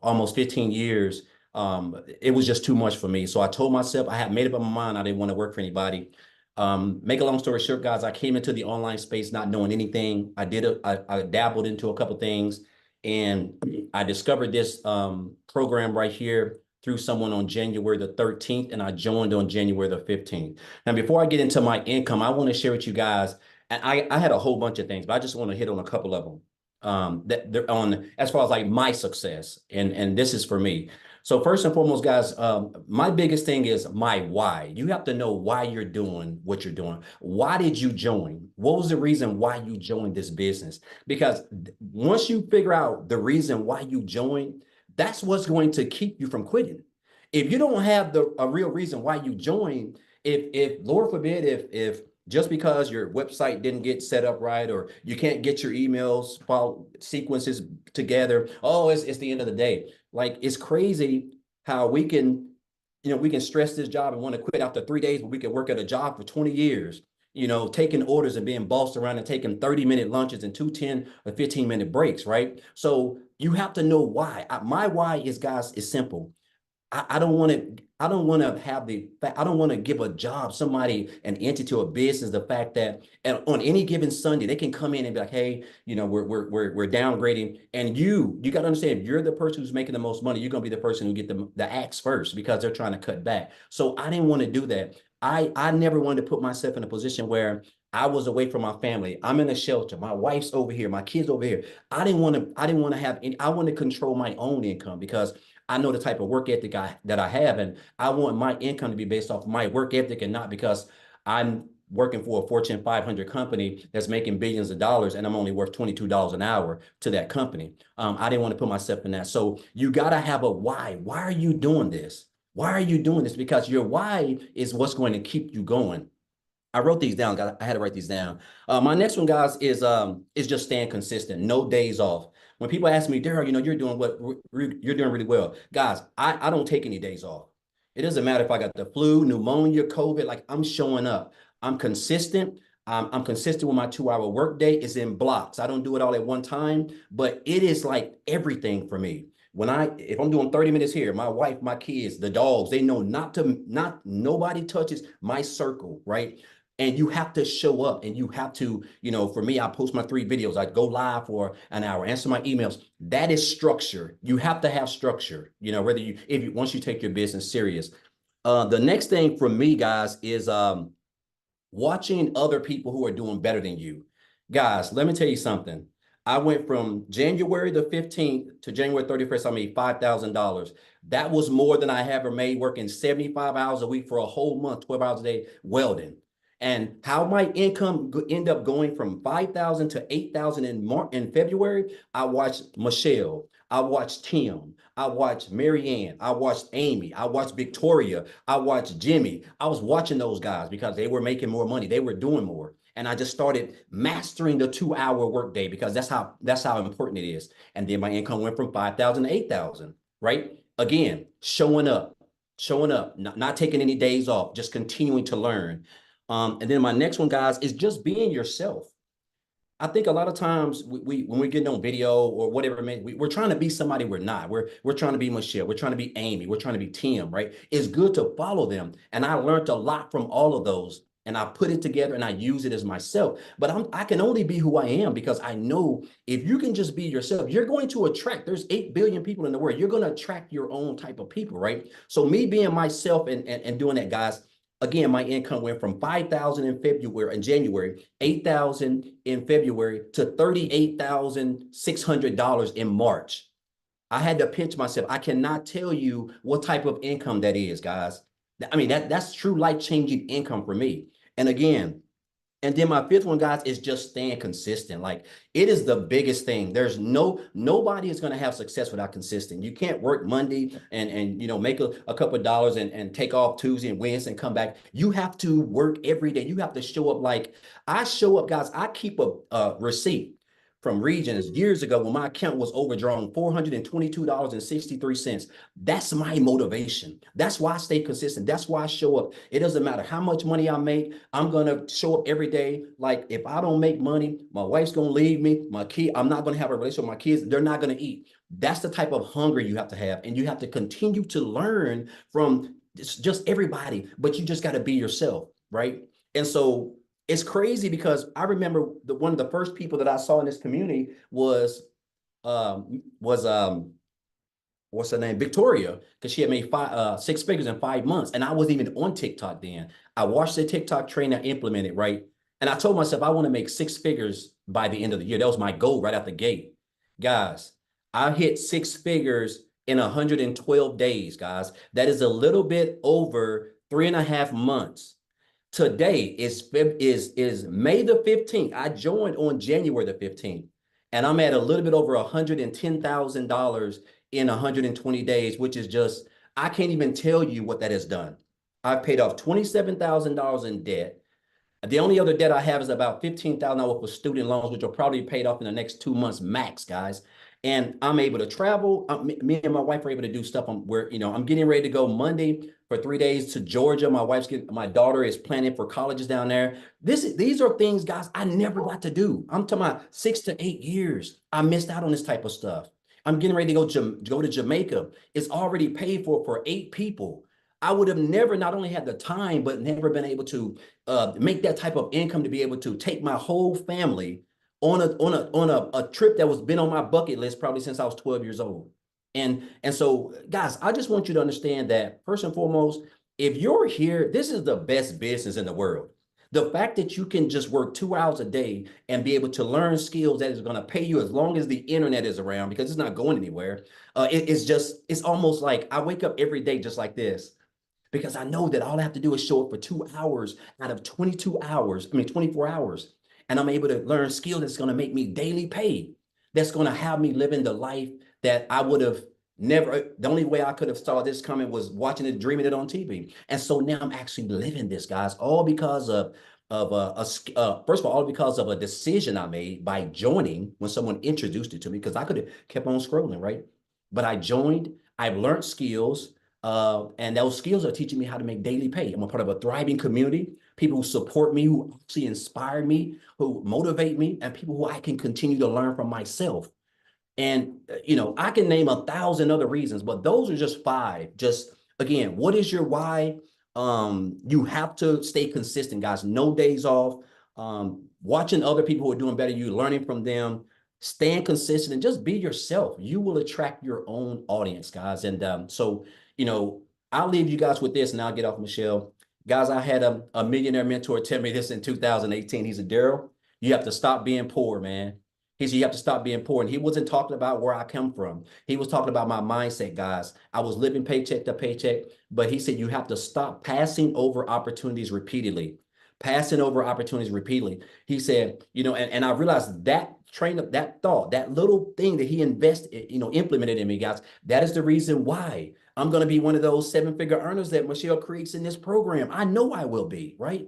S6: almost 15 years, it was just too much for me. So I told myself, I had made up my mind I didn't want to work for anybody. Make a long story short, guys, I came into the online space not knowing anything. I dabbled into a couple things, and I discovered this program right here through someone on January the 13th, and I joined on January the 15th. Now, before I get into my income, I want to share with you guys, and I had a whole bunch of things, but I just want to hit on a couple of them that they're on as far as like my success, and this is for me. So first and foremost, guys, my biggest thing is my why. You have to know why you're doing what you're doing. Why did you join? What was the reason why you joined this business? Because once you figure out the reason why you joined, that's what's going to keep you from quitting. If you don't have a real reason why you joined, if Lord forbid, if just because your website didn't get set up right, or you can't get your emails file sequences together, oh, it's the end of the day. Like, it's crazy how we can stress this job and want to quit after 3 days, but we can work at a job for 20 years, taking orders and being bossed around and taking 30-minute lunches and 10 or 15-minute breaks, right? So you have to know why. My why is, guys, is simple. I don't want to give a job, somebody, an entity or a business, the fact that, and on any given Sunday, they can come in and be like, hey, we're downgrading. And you got to understand, if you're the person who's making the most money, you're going to be the person who get the axe first because they're trying to cut back. So I didn't want to do that. I never wanted to put myself in a position where I was away from my family. I'm in a shelter. My wife's over here. My kids over here. I didn't want to have any, I want to control my own income because I know the type of work ethic that I have, and I want my income to be based off my work ethic and not because I'm working for a Fortune 500 company that's making billions of dollars, and I'm only worth $22 an hour to that company. I didn't want to put myself in that. So you got to have a why. Why are you doing this? Why are you doing this? Because your why is what's going to keep you going. I wrote these down, guys. I had to write these down. My next one, guys, is just staying consistent. No days off. When people ask me, Daryl, you're doing you're doing really well. Guys, I don't take any days off. It doesn't matter if I got the flu, pneumonia, COVID, like I'm showing up. I'm consistent. I'm consistent with my 2-hour workday. It's in blocks. I don't do it all at one time, but it is like everything for me. If I'm doing 30 minutes here, my wife, my kids, the dogs, they know nobody touches my circle, right? And you have to show up, and you have to, for me, I post my 3 videos. I go live for an hour, answer my emails. That is structure. You have to have structure, once you take your business serious. The next thing for me, guys, is watching other people who are doing better than you. Guys, let me tell you something. I went from January the 15th to January 31st, I made $5,000. That was more than I ever made working 75 hours a week for a whole month, 12 hours a day, welding. And how my income end up going from 5,000 to 8,000 in February, I watched Michelle, I watched Tim, I watched Marianne, I watched Amy, I watched Victoria, I watched Jimmy. I was watching those guys because they were making more money, they were doing more. And I just started mastering the 2-hour workday because that's how important it is. And then my income went from 5,000 to 8,000, right? Again, showing up, not taking any days off, just continuing to learn. And then my next one, guys, is just being yourself. I think a lot of times when we're getting on video or whatever, we're trying to be somebody we're not. We're trying to be Michelle. We're trying to be Amy. We're trying to be Tim, right? It's good to follow them. And I learned a lot from all of those. And I put it together and I use it as myself. But I can only be who I am because I know if you can just be yourself, you're going to attract. There's 8 billion people in the world. You're going to attract your own type of people, right? So me being myself and doing that, guys, again, my income went from 5,000 in January, 8,000 in February to $38,600 in March. I had to pinch myself. I cannot tell you what type of income that is, guys. I mean, that's true life-changing income for me. And again, and then my 5th one, guys, is just staying consistent. Like, it is the biggest thing. There's nobody is going to have success without consistent. You can't work Monday and make a couple of dollars and take off Tuesday and Wednesday and come back. You have to work every day. You have to show up. Like I show up, guys. I keep a receipt from Regions years ago when my account was overdrawn $422.63. That's my motivation. That's why I stay consistent. That's why I show up. It doesn't matter how much money I make. I'm going to show up every day. Like if I don't make money, my wife's going to leave me. I'm not going to have a relationship with my kids. They're not going to eat. That's the type of hunger you have to have. And you have to continue to learn from just everybody, but you just got to be yourself, right? And so it's crazy because I remember one of the first people that I saw in this community was what's her name? Victoria, because she had made 6 figures in 5 months. And I wasn't even on TikTok then. I watched the TikTok train, I implemented, right? And I told myself I want to make 6 figures by the end of the year. That was my goal right out the gate. Guys, I hit 6 figures in 112 days, guys. That is a little bit over 3.5 months. Today is May the 15th. I joined on January the 15th, and I'm at a little bit over $110,000 in 120 days, which is just, I can't even tell you what that has done. I've paid off $27,000 in debt. The only other debt I have is about $15,000 for student loans, which will probably be paid off in the next 2 months max, guys. And I'm able to travel. Me and my wife are able to do stuff. I'm getting ready to go Monday for 3 days to Georgia. My daughter is planning for colleges down there. These are things, guys, I never got to do. I'm talking about 6 to 8 years. I missed out on this type of stuff. I'm getting ready to go to Jamaica. It's already paid for 8 people. I would have never not only had the time, but never been able to make that type of income to be able to take my whole family on a trip that was been on my bucket list probably since I was 12 years old. And so, guys, I just want you to understand that first and foremost, if you're here, this is the best business in the world. The fact that you can just work 2 hours a day and be able to learn skills that is going to pay you as long as the internet is around, because it's not going anywhere. It's almost like I wake up every day just like this, because I know that all I have to do is show up for 2 hours out of 24 hours. And I'm able to learn skills that's going to make me daily pay. That's going to have me living the life that I would have never. The only way I could have saw this coming was watching it, dreaming it on TV. And so now I'm actually living this, guys, all because of first of all because of a decision I made by joining when someone introduced it to me, because I could have kept on scrolling, right? But I joined. I've learned skills, and those skills are teaching me how to make daily pay. I'm a part of a thriving community, people who support me, who actually inspire me, who motivate me, and people who I can continue to learn from myself. And, I can name 1,000 other reasons, but those are just 5. Just again, what is your why? You have to stay consistent, guys. No days off. Watching other people who are doing better, you learning from them, staying consistent, and just be yourself. You will attract your own audience, guys. And so, I'll leave you guys with this, and I'll get off, Michelle. Guys, I had a millionaire mentor tell me this in 2018. He said, Daryl, you have to stop being poor, man. He said, you have to stop being poor. And he wasn't talking about where I come from. He was talking about my mindset, guys. I was living paycheck to paycheck, but he said, you have to stop passing over opportunities repeatedly. Passing over opportunities repeatedly. He said, and I realized that train of that thought, that little thing that he invested, implemented in me, guys. That is the reason why I'm going to be one of those 7-figure earners that Michelle creates in this program. I know I will be, right?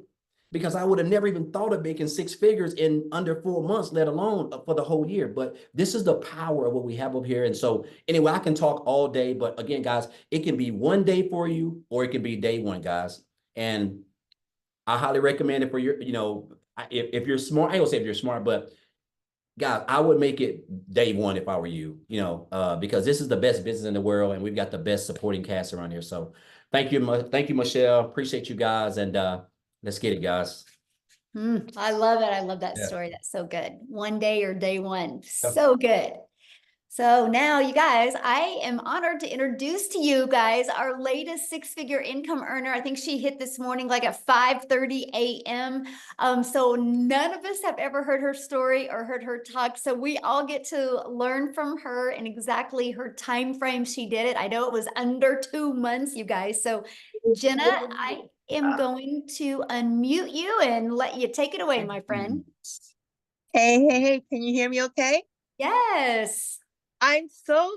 S6: Because I would have never even thought of making 6 figures in under 4 months, let alone for the whole year. But this is the power of what we have up here. And so anyway, I can talk all day, but again, guys, it can be one day for you, or it can be day one, guys. And I highly recommend it for your, if you're smart. I don't say if you're smart, but guys, I would make it day one if I were you, because this is the best business in the world, and we've got the best supporting cast around here. So thank you, Michelle. Appreciate you guys, and let's get it, guys.
S1: I love it. I love that story. That's so good. One day or day one. So good. So now, you guys, I am honored to introduce to you guys our latest 6-figure income earner. I think she hit this morning like at 5:30 a.m. So none of us have ever heard her story or heard her talk. So we all get to learn from her and exactly her time frame she did it. I know it was under 2 months, you guys. So Jenna, I am going to unmute you and let you take it away, my friend.
S7: Hey, can you hear me okay?
S1: Yes.
S7: I'm so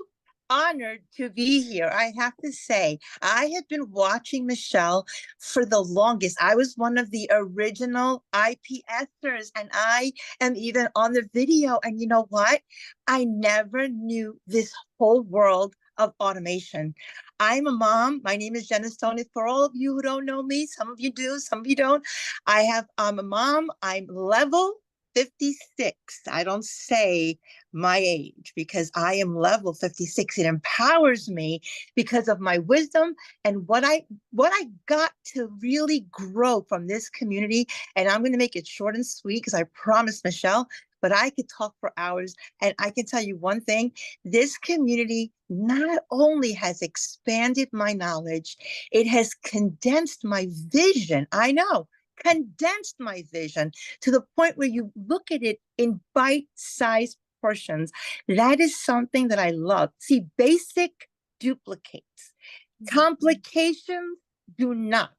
S7: honored to be here. I have to say, I have been watching Michelle for the longest. I was one of the original IPSers, and I am even on the video. And you know what? I never knew this whole world of automation. I'm a mom. My name is Jenna Stoney. For all of you who don't know me, some of you do, some of you don't. I'm a mom. I'm level 56. I don't say my age because I am level 56. It empowers me because of my wisdom and what I got to really grow from this community. And I'm going to make it short and sweet because I promised Michelle, but I could talk for hours. And I can tell you one thing, this community not only has expanded my knowledge, it has condensed my vision. I know. Condensed my vision to the point where you look at it in bite-sized portions. That is something that I love. See, basic duplicates. Complications do not.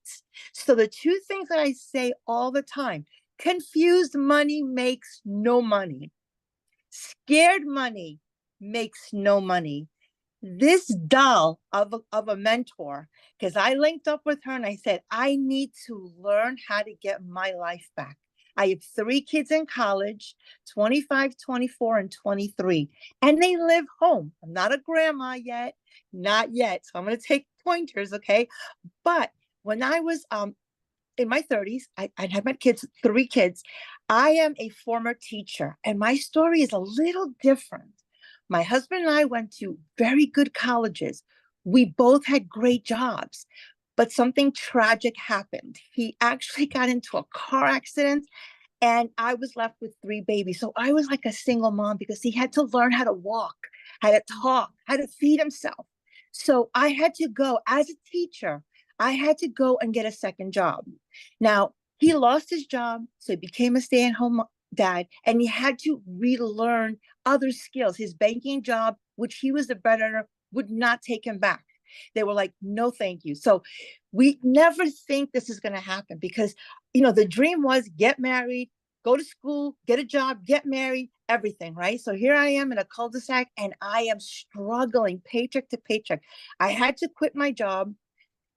S7: So the 2 things that I say all the time, confused money makes no money. Scared money makes no money. This doll of a mentor, because I linked up with her and I said, I need to learn how to get my life back. I have 3 kids in college, 25, 24, and 23, and they live home. I'm not a grandma yet, not yet. So I'm going to take pointers, okay? But when I was in my 30s, I had my kids, 3 kids. I am a former teacher, and my story is a little different. My husband and I went to very good colleges. We both had great jobs, but something tragic happened. He actually got into a car accident, and I was left with 3 babies. So I was like a single mom because he had to learn how to walk, how to talk, how to feed himself. So I had to go as a teacher. I had to go and get a second job. Now, he lost his job, so he became a stay-at-home dad, and he had to relearn other skills. His banking job, which he was the breadwinner, would not take him back. They were like, no, thank you. So we never think this is going to happen because, you know, the dream was get married, go to school, get a job, get married, everything, right? So here I am in a cul-de-sac and I am struggling paycheck to paycheck. I had to quit my job.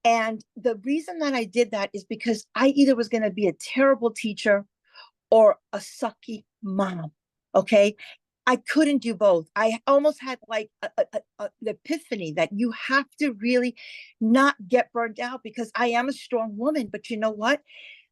S7: And the reason that I did that is because I either was going to be a terrible teacher or a sucky mom. Okay. I couldn't do both. I almost had like an epiphany that you have to really not get burned out because I am a strong woman. But you know what?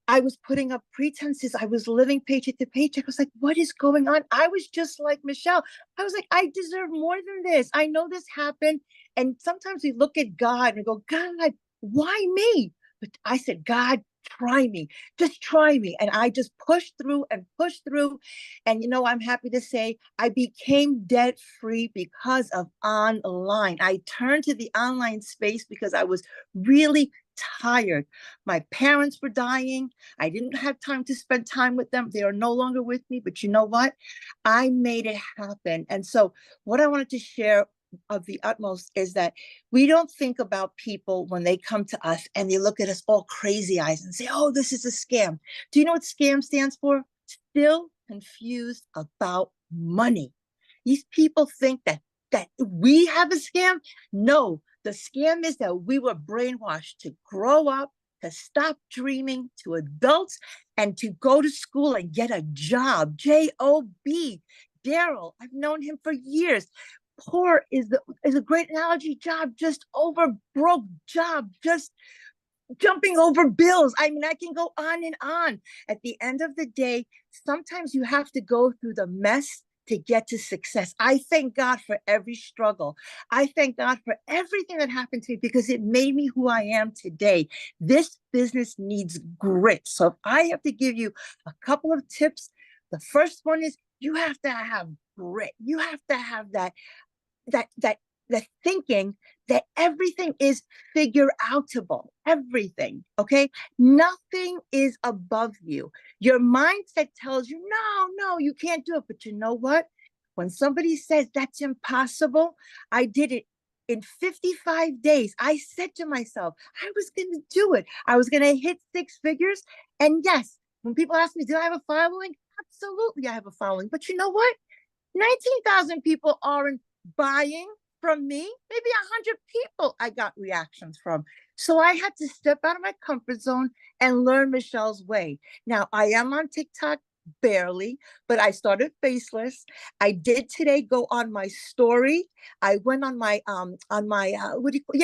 S7: I was putting up pretenses. I was living paycheck to paycheck. I was like, what is going on? I was just like Michelle. I was like, I deserve more than this. I know this happened. And sometimes we look at God and we go, God, why me? But I said, God, try me, just try me. And I just pushed through and pushed through. And, you know, I'm happy to say I became debt free because of online. I turned to the online space because I was really tired. My parents were dying. I didn't have time to spend time with them. They are no longer with me. But you know what? I made it happen. And so what I wanted to share of the utmost is that we don't think about people when they come to us and they look at us all crazy eyes and say, oh, this is a scam. Do you know what scam stands for? Still confused about money. These people think that we have a scam. No, the scam is that we were brainwashed to grow up, to stop dreaming, to adults, and to go to school and get a job. J-O-B. Daryl, I've known him for years. Poor is a great analogy. Job, just over broke. Job, just jumping over bills. I mean, I can go on and on. At the end of the day, sometimes you have to go through the mess to get to success. I thank God for every struggle. I thank God for everything that happened to me because it made me who I am today. This business needs grit. So if I have to give you a couple of tips, the first one is you have to have grit. You have to have that thinking that everything is figure outable, everything, okay? Nothing is above you. Your mindset tells you, no, you can't do it. But you know what? When somebody says that's impossible, I did it in 55 days. I said to myself, I was going to do it. I was going to hit 6 figures. And yes, when people ask me, do I have a following? Absolutely, I have a following. But you know what? 19,000 people aren't buying from me. Maybe 100 people I got reactions from. So I had to step out of my comfort zone and learn Michelle's way. Now I am on TikTok barely, but I started faceless. I did today go on my story. I went on my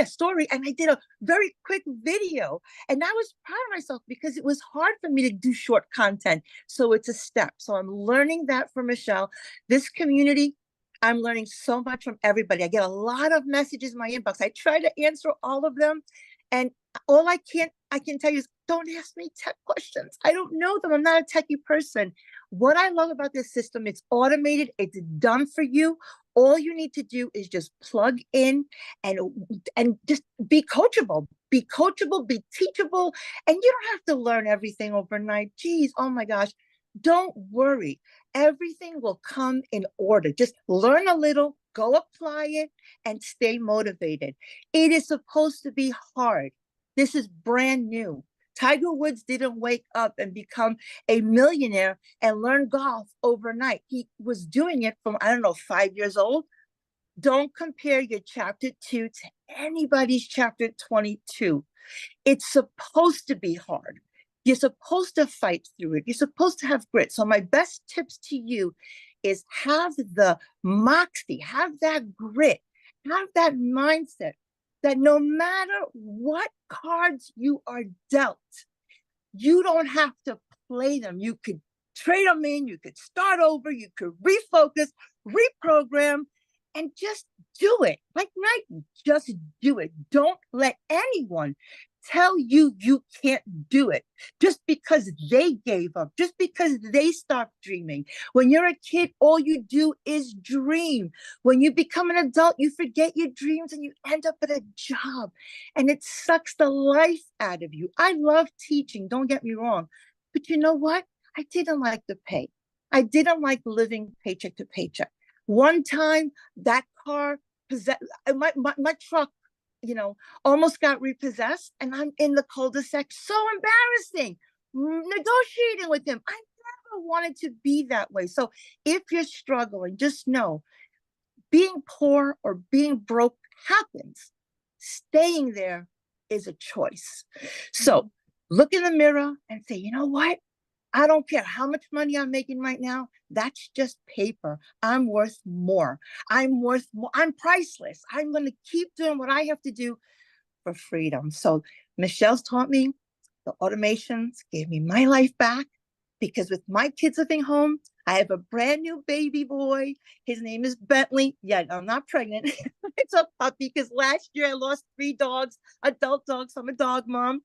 S7: story, and I did a very quick video. And I was proud of myself because it was hard for me to do short content. So it's a step. So I'm learning that from Michelle. This community, I'm learning so much from everybody. I get a lot of messages in my inbox. I try to answer all of them. And all I can tell you is don't ask me tech questions. I don't know them. I'm not a techie person. What I love about this system, it's automated. It's done for you. All you need to do is just plug in and just be coachable, be teachable. And you don't have to learn everything overnight. Geez, oh my gosh. Don't worry. Everything will come in order. Just learn a little, go apply it, and stay motivated. It is supposed to be hard. This is brand new. Tiger Woods didn't wake up and become a millionaire and learn golf overnight. He was doing it from, 5 years old. Don't compare your chapter 2 to anybody's chapter 22. It's supposed to be hard. You're supposed to fight through it. You're supposed to have grit. So my best tips to you is have the moxie, have that grit, have that mindset that no matter what cards you are dealt, you don't have to play them. You could trade them in, you could start over, you could refocus, reprogram, and just do it. Like Nike, just do it. Don't let anyone tell you you can't do it just because they gave up, just because they stopped dreaming. When you're a kid, all you do is dream. When you become an adult, you forget your dreams and you end up at a job, and it sucks the life out of you. I love teaching, don't get me wrong, but you know what? I didn't like the pay. I didn't like living paycheck to paycheck. One time, that car, my truck almost got repossessed, and I'm in the cul-de-sac. So embarrassing. Negotiating with him. I never wanted to be that way. So if you're struggling, just know being poor or being broke happens. Staying there is a choice. So look in the mirror and say, you know what? I don't care how much money I'm making right now. That's just paper. I'm worth more. I'm worth more. I'm priceless. I'm going to keep doing what I have to do for freedom. So Michelle's taught me, the automations gave me my life back, because with my kids living home, I have a brand new baby boy. His name is Bentley. Yeah, I'm not pregnant. It's a puppy, because last year I lost 3 dogs, adult dogs. I'm a dog mom.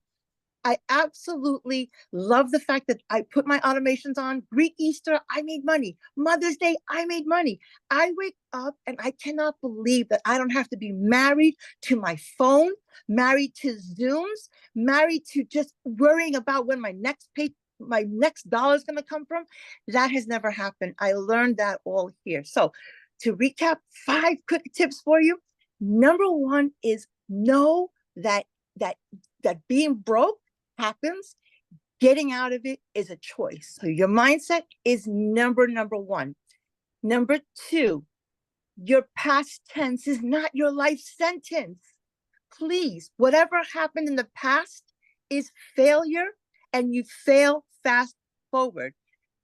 S7: I absolutely love the fact that I put my automations on. Greek Easter, I made money. Mother's Day, I made money. I wake up and I cannot believe that I don't have to be married to my phone, married to Zooms, married to just worrying about when my next dollar is going to come from. That has never happened. I learned that all here. So to recap, 5 quick tips for you. Number 1 is know that being broke happens. Getting out of it is a choice. So your mindset is number 1. Number 2, your past tense is not your life sentence. Please, whatever happened in the past is failure, and you fail fast forward.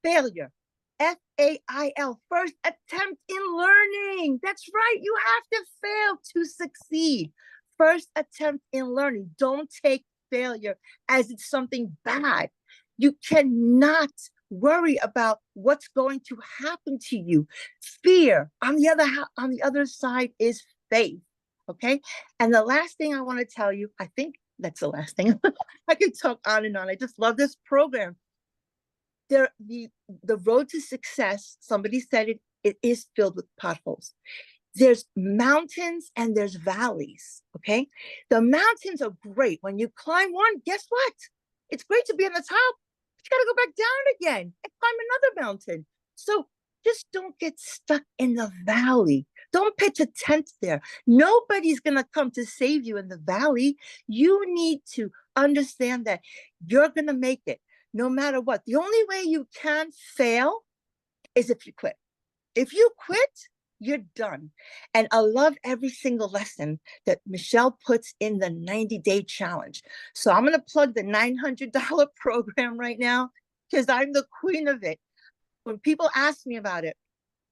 S7: Failure, FAIL, first attempt in learning. That's right. You have to fail to succeed. First attempt in learning. Don't take failure as it's something bad. You cannot worry about what's going to happen to you. Fear, on the other side, is faith. Okay. And the last thing I want to tell you, I think that's the last thing. I could talk on and on. I just love this program. The road to success, somebody said it is filled with potholes. There's mountains and there's valleys, okay? The mountains are great. When you climb one, guess what? It's great to be on the top, but you got to go back down again and climb another mountain. So just don't get stuck in the valley. Don't pitch a tent there. Nobody's going to come to save you in the valley. You need to understand that you're going to make it no matter what. The only way you can fail is if you quit. If you quit, you're done. And I love every single lesson that Michelle puts in the 90-day challenge. So I'm going to plug the $900 program right now, because I'm the queen of it. When people ask me about it,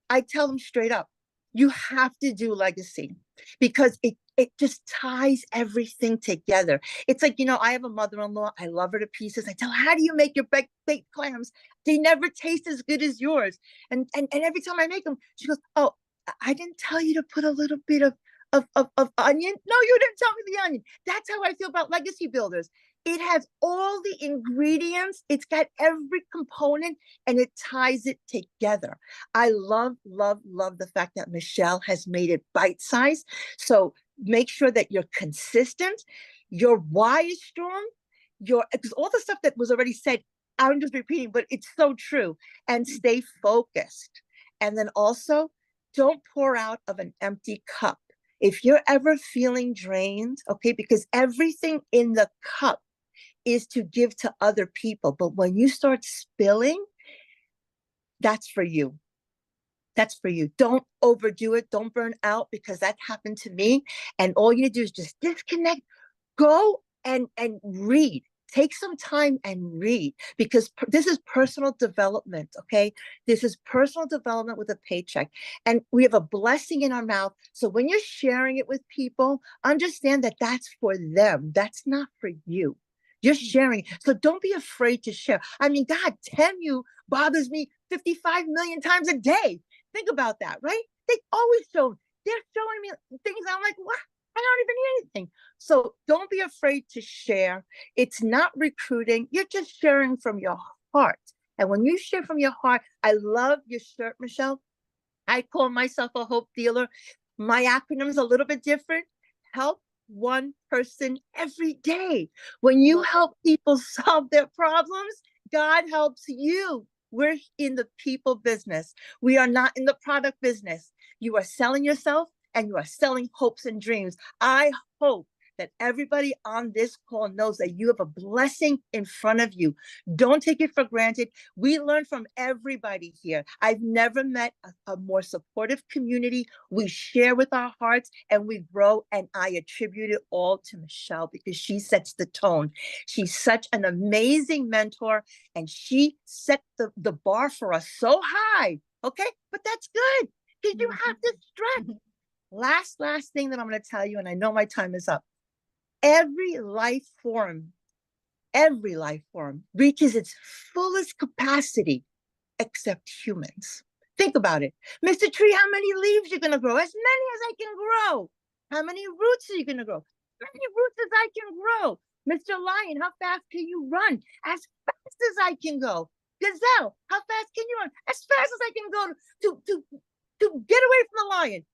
S7: I tell them straight up, you have to do legacy, because it just ties everything together. It's like, I have a mother-in-law. I love her to pieces. I tell her, how do you make your baked clams? They never taste as good as yours. And every time I make them, she goes, oh, I didn't tell you to put a little bit of onion. No, you didn't tell me the onion. That's how I feel about legacy builders. It has all the ingredients. It's got every component, and it ties it together. I love, love, love the fact that Michelle has made it bite-sized. So make sure that you're consistent. Your why is strong. Because all the stuff that was already said, I'm just repeating, but it's so true. And stay focused. And then also, don't pour out of an empty cup. If you're ever feeling drained, okay, because everything in the cup is to give to other people. But when you start spilling, that's for you. That's for you. Don't overdo it. Don't burn out, because that happened to me. And all you do is just disconnect, go and read. Take some time and read, because this is personal development, okay? This is personal development with a paycheck. And we have a blessing in our mouth. So when you're sharing it with people, understand that that's for them. That's not for you. You're sharing. So don't be afraid to share. I mean, God, Temu bothers me 55 million times a day. Think about that, right? They're showing me things. I'm like, what? I don't even need anything. So don't be afraid to share. It's not recruiting. You're just sharing from your heart. And when you share from your heart, I love your shirt, Michelle. I call myself a hope dealer. My acronym is a little bit different. Help one person every day. When you help people solve their problems, God helps you. We're in the people business. We are not in the product business. You are selling yourself, and you are selling hopes and dreams. I hope that everybody on this call knows that you have a blessing in front of you. Don't take it for granted. We learn from everybody here. I've never met a more supportive community. We share with our hearts and we grow. And I attribute it all to Michelle because she sets the tone. She's such an amazing mentor and she set the bar for us so high. Okay, but that's good because you have to stretch. Last thing that I'm going to tell you, and I know my time is up. Every life form reaches its fullest capacity except humans. Think about it. Mr. Tree, how many leaves you're going to grow? As many as I can grow. How many roots are you going to grow? As many roots as I can grow. Mr. Lion, how fast can you run? As fast as I can go. Gazelle, how fast can you run? As fast as I can go to get away from the lion.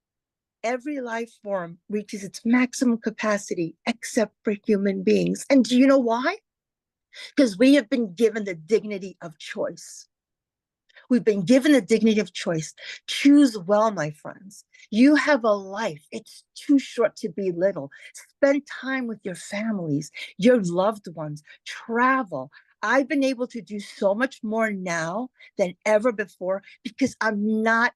S7: Every life form reaches its maximum capacity except for human beings. And do you know why? Because we have been given the dignity of choice. We've been given the dignity of choice. Choose well, my friends. You have a life. It's too short to be little. Spend time with your families, your loved ones, travel. I've been able to do so much more now than ever before because I'm not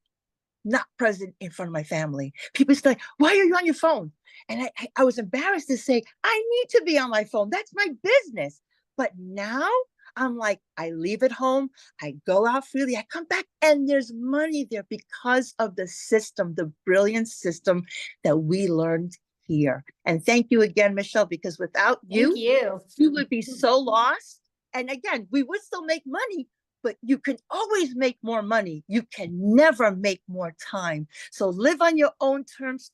S7: present in front of my family. People say, why are you on your phone? And I was embarrassed to say, I need to be on my phone. That's my business. But now I'm like, I leave it home. I go out freely. I come back and there's money there because of the system, the brilliant system that we learned here. And thank you again, Michelle, because without you, you would be so lost. And again, we would still make money, but you can always make more money. You can never make more time. So live on your own terms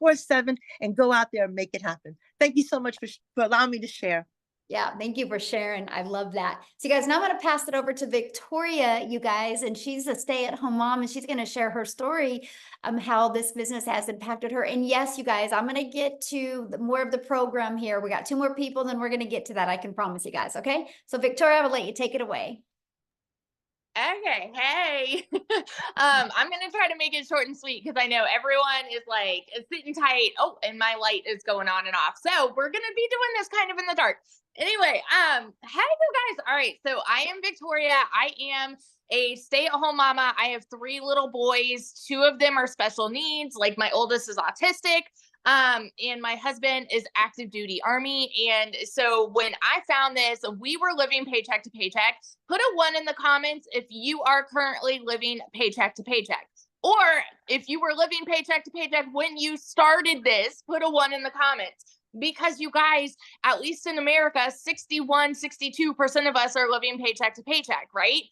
S7: 24/7 and go out there and make it happen. Thank you so much for allowing me to share.
S1: Yeah, thank you for sharing. I love that. So you guys, now I'm going to pass it over to Victoria, you guys, and she's a stay-at-home mom and she's going to share her story, how this business has impacted her. And yes, you guys, I'm going to get to more of the program here. We got 2 more people, then we're going to get to that. I can promise you guys. Okay. So Victoria, I will let you take it away.
S8: Okay, hey. I'm gonna try to make it short and sweet because I know everyone is like sitting tight. Oh, and my light is going on and off. So we're gonna be doing this kind of in the dark. Anyway, hey you guys. All right, so I am Victoria. I am a stay-at-home mama. I have 3 little boys. 2 of them are special needs. Like my oldest is autistic. And my husband is active duty Army. And so when I found this, we were living paycheck to paycheck. Put a 1 in the comments if you are currently living paycheck to paycheck. Or if you were living paycheck to paycheck when you started this, put a 1 in the comments. Because you guys, at least in America, 62% of us are living paycheck to paycheck, right?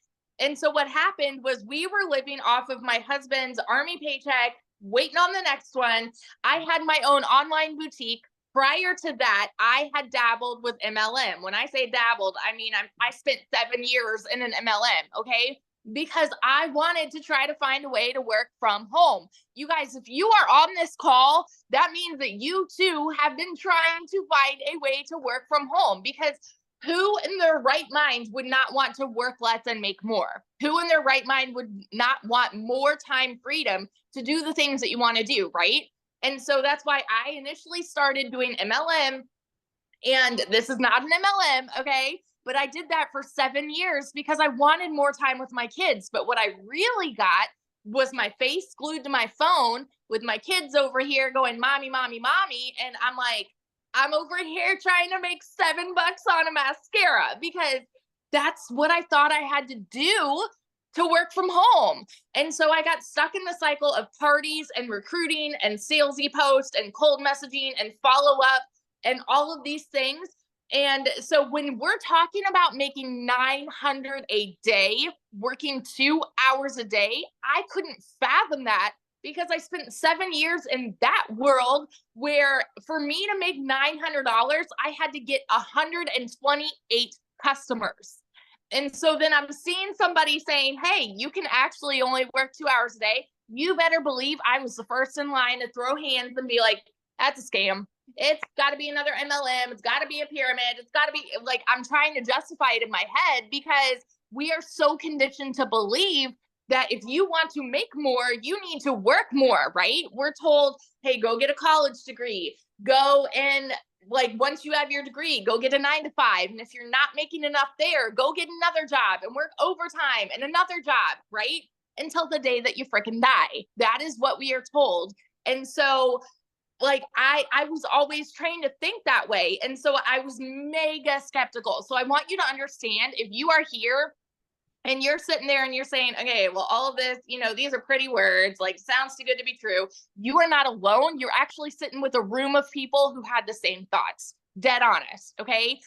S8: And so what happened was we were living off of my husband's Army paycheck, waiting on the next one. I had my own online boutique. Prior to that, I had dabbled with MLM. When I say dabbled, I mean, I spent 7 years in an MLM, okay? Because I wanted to try to find a way to work from home. You guys, if you are on this call, that means that you too have been trying to find a way to work from home, because who in their right mind would not want to work less and make more? Who in their right mind would not want more time freedom to do the things that you want to do, right? And so that's why I initially started doing MLM. And this is not an MLM, okay? But I did that for 7 years because I wanted more time with my kids. But what I really got was my face glued to my phone with my kids over here going, mommy, mommy, mommy. And I'm like, I'm over here trying to make $7 on a mascara because that's what I thought I had to do to work from home. And so I got stuck in the cycle of parties and recruiting and salesy posts and cold messaging and follow up and all of these things. And so when we're talking about making $900 a day, working 2 hours a day, I couldn't fathom that because I spent 7 years in that world where for me to make $900, I had to get 128 customers. And so then I'm seeing somebody saying, hey, you can actually only work 2 hours a day. You better believe I was the first in line to throw hands and be like, that's a scam. It's got to be another MLM. It's got to be a pyramid. It's got to be like, I'm trying to justify it in my head because we are so conditioned to believe that if you want to make more, you need to work more, right? We're told, hey, go get a college degree, go and like once you have your degree, go get a 9 to 5. And if you're not making enough there, go get another job and work overtime and another job, right? Until the day that you freaking die. That is what we are told. And so like I was always trained to think that way. And so I was mega skeptical. So I want you to understand, if you are here and you're sitting there and you're saying, okay, well, all of this, you know, these are pretty words, like sounds too good to be true. You are not alone. You're actually sitting with a room of people who had the same thoughts. Dead honest. Okay.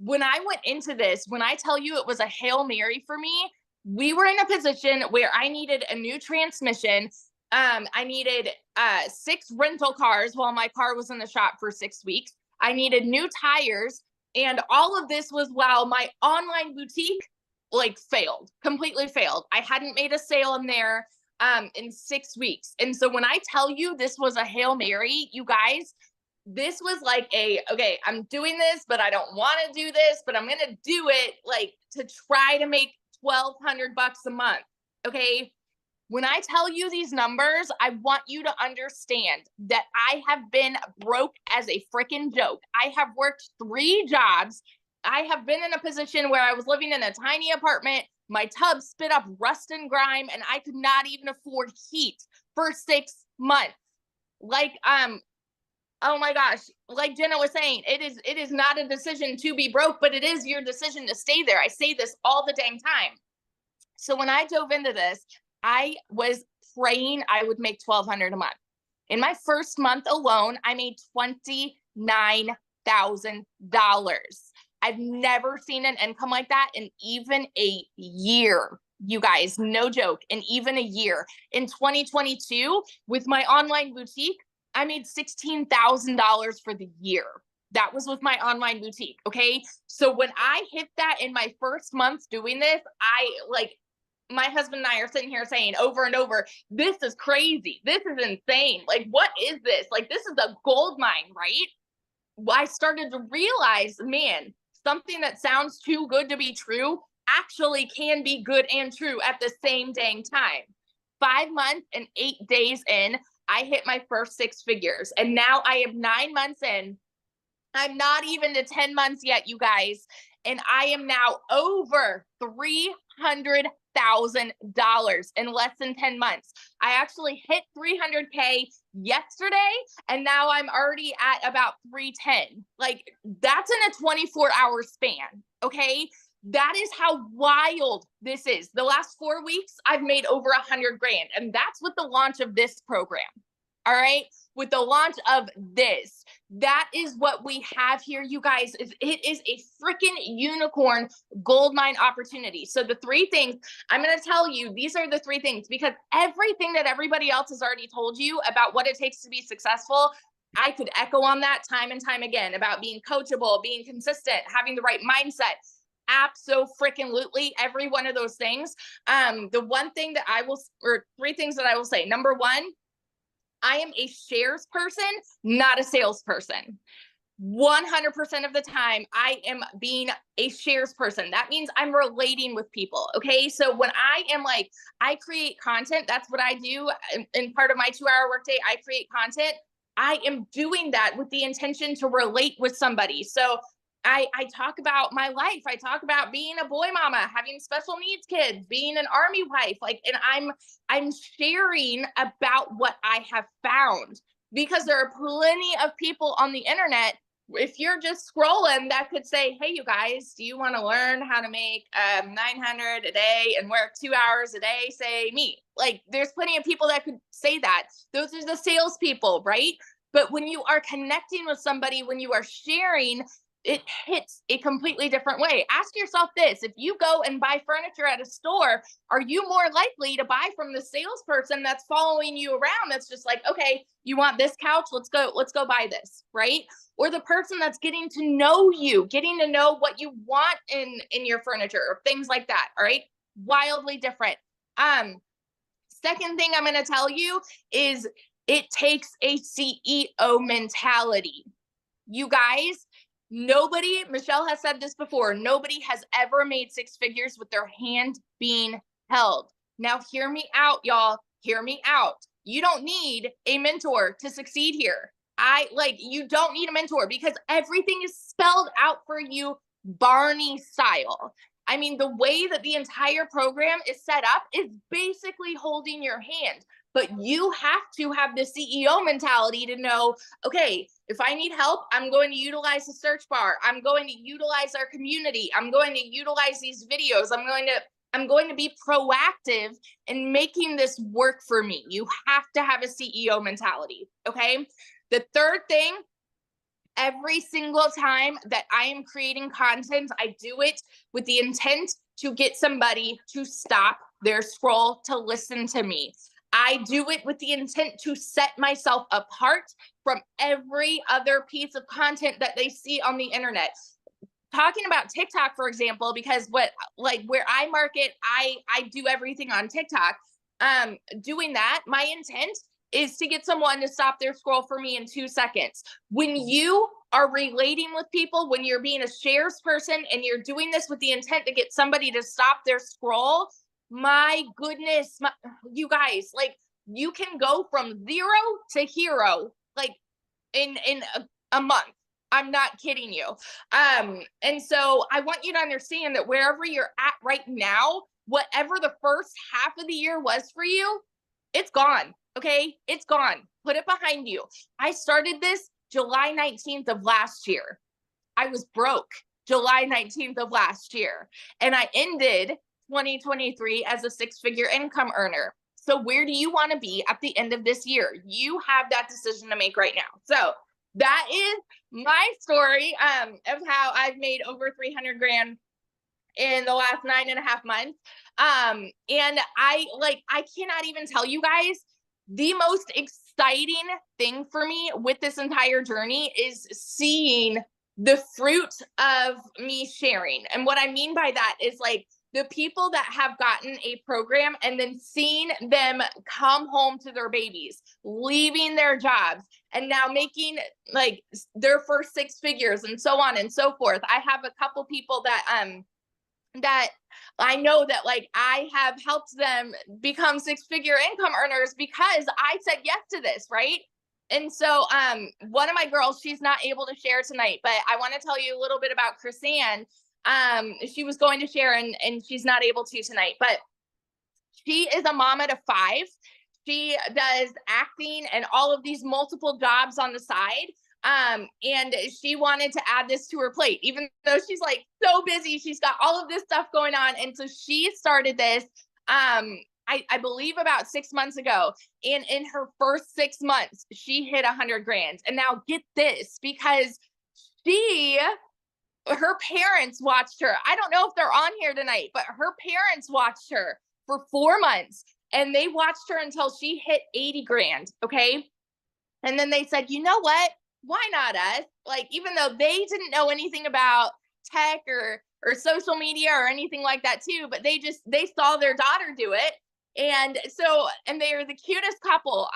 S8: When I went into this, when I tell you it was a Hail Mary for me, we were in a position where I needed a new transmission. I needed 6 rental cars while my car was in the shop for 6 weeks. I needed new tires. And all of this was while my online boutique like completely failed. I hadn't made a sale in there in 6 weeks. And so when I tell you this was a Hail Mary, you guys, this was like okay, I'm doing this, but I don't want to do this, but I'm going to do it like to try to make $1,200 a month. Okay. When I tell you these numbers, I want you to understand that I have been broke as a freaking joke. I have worked 3 jobs. I have been in a position where I was living in a tiny apartment. My tub spit up rust and grime, and I could not even afford heat for 6 months. Like, oh my gosh, like Jenna was saying, it is not a decision to be broke, but it is your decision to stay there. I say this all the dang time. So when I dove into this, I was praying I would make $1,200 a month. In my first month alone, I made $29,000. I've never seen an income like that in even a year, you guys, no joke, in even a year. In 2022, with my online boutique, I made $16,000 for the year. That was with my online boutique, okay? So when I hit that in my first month doing this, my husband and I are sitting here saying over and over, this is crazy. This is insane. Like, what is this? Like, this is a gold mine, right? I started to realize, man, something that sounds too good to be true actually can be good and true at the same dang time. 5 months and 8 days in, I hit my first 6 figures. And now I am 9 months in. I'm not even to 10 months yet, you guys. And I am now over $300,000 in less than 10 months. I actually hit 300K yesterday, and now I'm already at about 310. Like, that's in a 24-hour span. Okay. That is how wild this is. The last 4 weeks, I've made over $100,000. And that's with the launch of this program. All right. With the launch of this, that is what we have here, you guys. It is a freaking unicorn gold mine opportunity. So the 3 things I'm going to tell you, these are the 3 things, because everything that everybody else has already told you about what it takes to be successful, I could echo on that time and time again about being coachable, being consistent, having the right mindset. Abso-freaking-lutely, every one of those things. The one thing that I will, or 3 things that I will say. Number 1, I am a shares person, not a salesperson. 100% of the time, I am being a shares person. That means I'm relating with people. Okay. So when I am like, I create content, that's what I do. In part of my 2-hour workday, I create content. I am doing that with the intention to relate with somebody. So I talk about my life. I talk about being a boy mama, having special needs kids, being an army wife, and I'm sharing about what I have found, because there are plenty of people on the internet, if you're just scrolling, that could say, hey, you guys, do you want to learn how to make $900 a day and work 2 hours a day? Say me. Like, there's plenty of people that could say that. Those are the salespeople, right? But when you are connecting with somebody, when you are sharing, it hits a completely different way. Ask yourself this: if you go and buy furniture at a store, are you more likely to buy from the salesperson that's following you around, that's just like, okay, you want this couch, let's go buy this, right? Or the person that's getting to know you, getting to know what you want in your furniture or things like that? All right, wildly different. Second thing I'm going to tell you is it takes a CEO mentality. You guys, nobody, Michelle has said this before, nobody has ever made 6 figures with their hand being held. Now, hear me out, y'all. Hear me out. You don't need a mentor to succeed here. you don't need a mentor because everything is spelled out for you Barney style. I mean, the way that the entire program is set up is basically holding your hand. But you have to have the CEO mentality to know, okay, if I need help, I'm going to utilize the search bar. I'm going to utilize our community. I'm going to utilize these videos. I'm going to be proactive in making this work for me. You have to have a CEO mentality, okay? The third thing, every single time that I am creating content, I do it with the intent to get somebody to stop their scroll to listen to me. I do it with the intent to set myself apart from every other piece of content that they see on the internet. Talking about TikTok, for example, because where I market, I do everything on TikTok. Doing that, my intent is to get someone to stop their scroll for me in 2 seconds. When you are relating with people, when you're being a shares person and you're doing this with the intent to get somebody to stop their scroll, my goodness, you guys, like, you can go from 0 to hero, like in a month. I'm not kidding you. And so I want you to understand that wherever you're at right now, whatever the first half of the year was for you, it's gone. Okay. It's gone. Put it behind you. I started this July 19th of last year. I was broke July 19th of last year. And I ended 2023 as a 6-figure income earner. So where do you want to be at the end of this year? You have that decision to make right now. So that is my story of how I've made over 300 grand in the last 9.5 months. And I cannot even tell you guys, the most exciting thing for me with this entire journey is seeing the fruit of me sharing. And what I mean by that is like the people that have gotten a program and then seeing them come home to their babies, leaving their jobs, and now making like their first 6 figures and so on and so forth. I have a couple people that I know that like I have helped them become 6-figure income earners because I said yes to this, right? And so one of my girls, she's not able to share tonight, but I want to tell you a little bit about Chrisanne. She was going to share and she's not able to tonight, but she is a mama to 5. She does acting and all of these multiple jobs on the side. And she wanted to add this to her plate, even though she's like so busy, she's got all of this stuff going on. And so she started this, I believe about 6 months ago. And in her first 6 months, she hit 100 grand. And now get this, because her parents watched her. I don't know if they're on here tonight, but her parents watched her for 4 months and they watched her until she hit 80 grand. Okay. And then they said, you know what? Why not us? Like, even though they didn't know anything about tech or social media or anything like that too, but they saw their daughter do it. And so, and they are the cutest couple.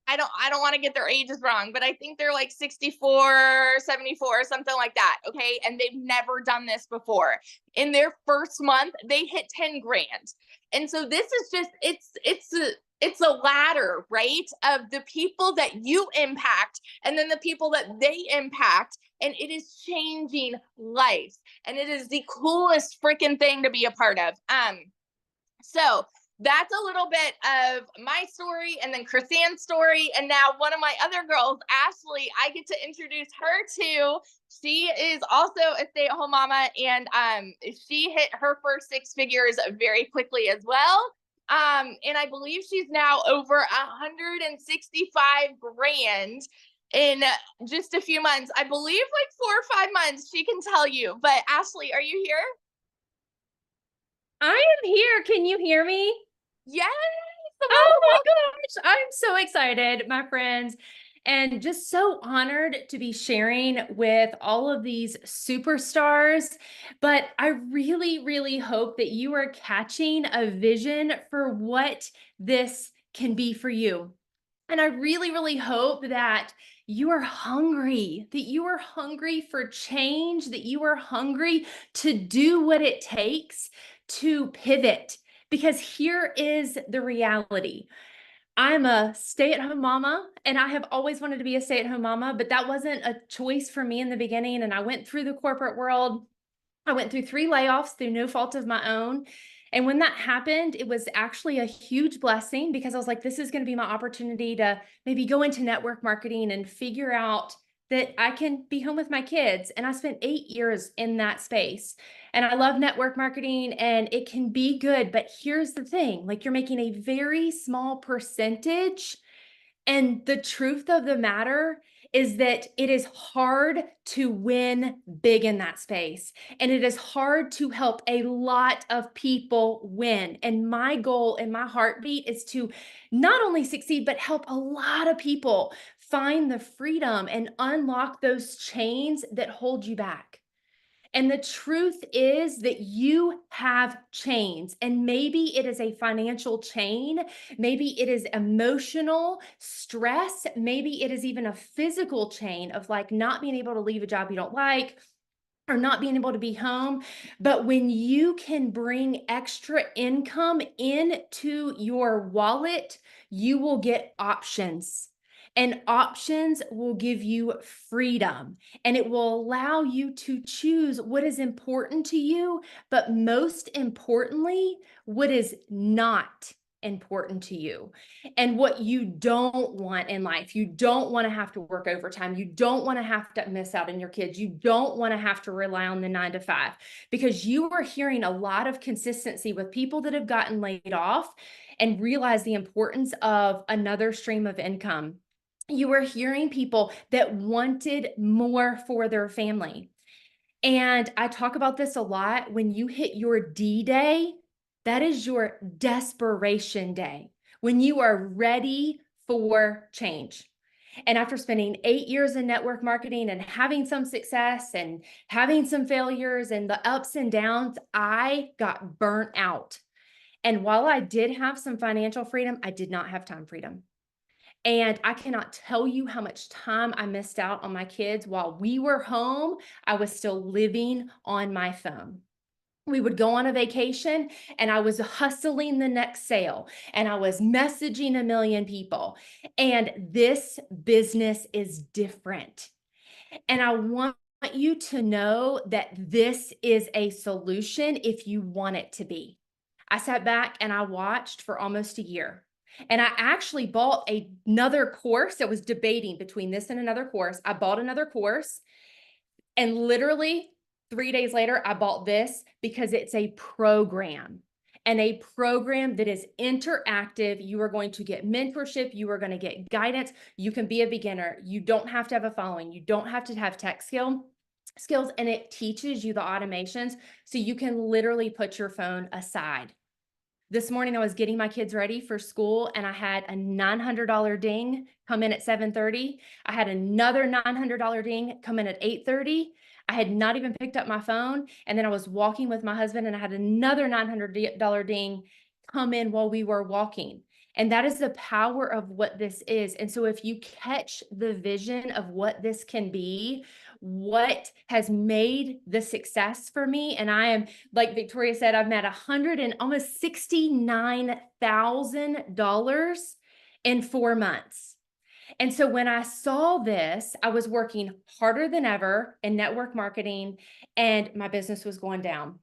S8: I don't want to get their ages wrong, but I think they're like 64, 74, something like that. Okay. And they've never done this before. In their first month, they hit 10 grand. And so this is just, it's a ladder, right? Of the people that you impact and then the people that they impact. And it is changing lives. And it is the coolest freaking thing to be a part of. So that's a little bit of my story and then Chrisanne's story. And now one of my other girls, Ashley, I get to introduce her to. She is also a stay-at-home mama, and she hit her first 6 figures very quickly as well. And I believe she's now over 165 grand in just a few months. I believe like 4 or 5 months, she can tell you. But Ashley, are you here?
S9: I am here. Can you hear me?
S8: Yes.
S9: Oh my gosh. I'm so excited, my friends, and just so honored to be sharing with all of these superstars. But I really, really hope that you are catching a vision for what this can be for you. And I really, really hope that you are hungry for change, that you are hungry to do what it takes to pivot. Because here is the reality. I'm a stay-at-home mama, and I have always wanted to be a stay-at-home mama, but that wasn't a choice for me in the beginning. And I went through the corporate world. I went through 3 layoffs through no fault of my own. And when that happened, it was actually a huge blessing because I was like, this is going to be my opportunity to maybe go into network marketing and figure out that I can be home with my kids. And I spent 8 years in that space. And I love network marketing and it can be good. But here's the thing, like, you're making a very small percentage. And the truth of the matter is that it is hard to win big in that space. And it is hard to help a lot of people win. And my goal and my heartbeat is to not only succeed, but help a lot of people find the freedom and unlock those chains that hold you back. And the truth is that you have chains, and maybe it is a financial chain, maybe it is emotional stress, maybe it is even a physical chain of like not being able to leave a job you don't like or not being able to be home. But when you can bring extra income into your wallet, you will get options. And options will give you freedom, and it will allow you to choose what is important to you, but most importantly, what is not important to you and what you don't want in life. You don't want to have to work overtime. You don't want to have to miss out on your kids. You don't want to have to rely on the 9 to 5, because you are hearing a lot of consistency with people that have gotten laid off and realize the importance of another stream of income. You were hearing people that wanted more for their family. And I talk about this a lot. When you hit your D-Day, that is your desperation day, when you are ready for change. And after spending 8 years in network marketing and having some success and having some failures and the ups and downs, I got burnt out. And while I did have some financial freedom, I did not have time freedom. And I cannot tell you how much time I missed out on my kids. While we were home, I was still living on my phone. We would go on a vacation and I was hustling the next sale and I was messaging a million people. And this business is different. And I want you to know that this is a solution if you want it to be. I sat back and I watched for almost a year. And I actually bought another course. I was debating between this and another course. I bought another course, and literally 3 days later, I bought this because it's a program, and a program that is interactive. You are going to get mentorship. You are going to get guidance. You can be a beginner. You don't have to have a following. You don't have to have tech skills, and it teaches you the automations so you can literally put your phone aside. This morning, I was getting my kids ready for school and I had a $900 ding come in at 7:30. I had another $900 ding come in at 8:30. I had not even picked up my phone. And then I was walking with my husband and I had another $900 ding come in while we were walking. And that is the power of what this is. And so if you catch the vision of what this can be, what has made the success for me, and I am, like Victoria said, I've made almost $69,000 in 4 months. And so when I saw this, I was working harder than ever in network marketing and my business was going down.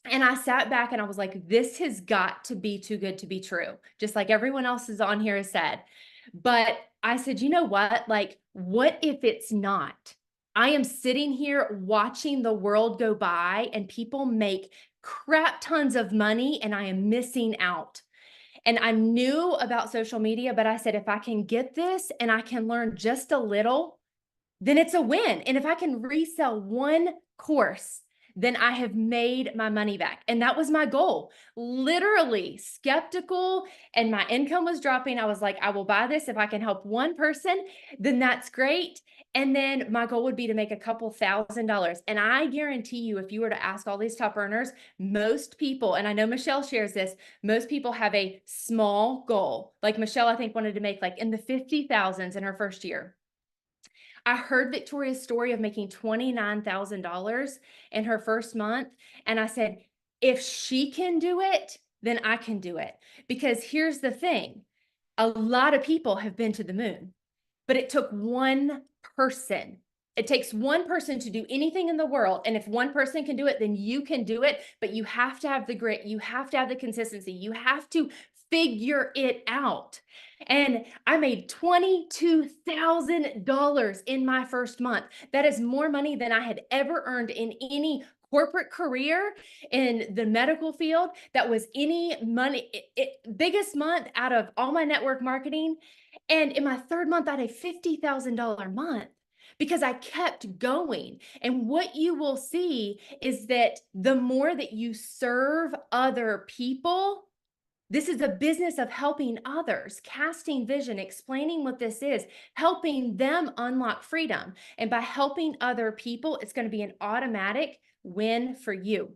S9: And I sat back and I was like, this has got to be too good to be true, just like everyone else is on here has said. But I said, you know what? Like, what if it's not? I am sitting here watching the world go by and people make crap tons of money and I am missing out. And I knew about social media, but I said, if I can get this and I can learn just a little, then it's a win. And if I can resell one course, then I have made my money back. And that was my goal. Literally skeptical, and my income was dropping. I was like, I will buy this. If I can help one person, then that's great. And then my goal would be to make a couple $1,000s. And I guarantee you, if you were to ask all these top earners, most people, and I know Michelle shares this, most people have a small goal. Like Michelle, I think wanted to make like in the 50,000s in her first year. I heard Victoria's story of making $29,000 in her first month. And I said, if she can do it, then I can do it. Because here's the thing. A lot of people have been to the moon, but it took one person. It takes one person to do anything in the world. And if one person can do it, then you can do it. But you have to have the grit. You have to have the consistency. You have to figure it out. And I made $22,000 in my first month. That is more money than I had ever earned in any corporate career in the medical field. That was any money, biggest month out of all my network marketing. And in my third month, I had a $50,000 month because I kept going. And what you will see is that the more that you serve other people, this is a business of helping others, casting vision, explaining what this is, helping them unlock freedom. And by helping other people, it's going to be an automatic win for you.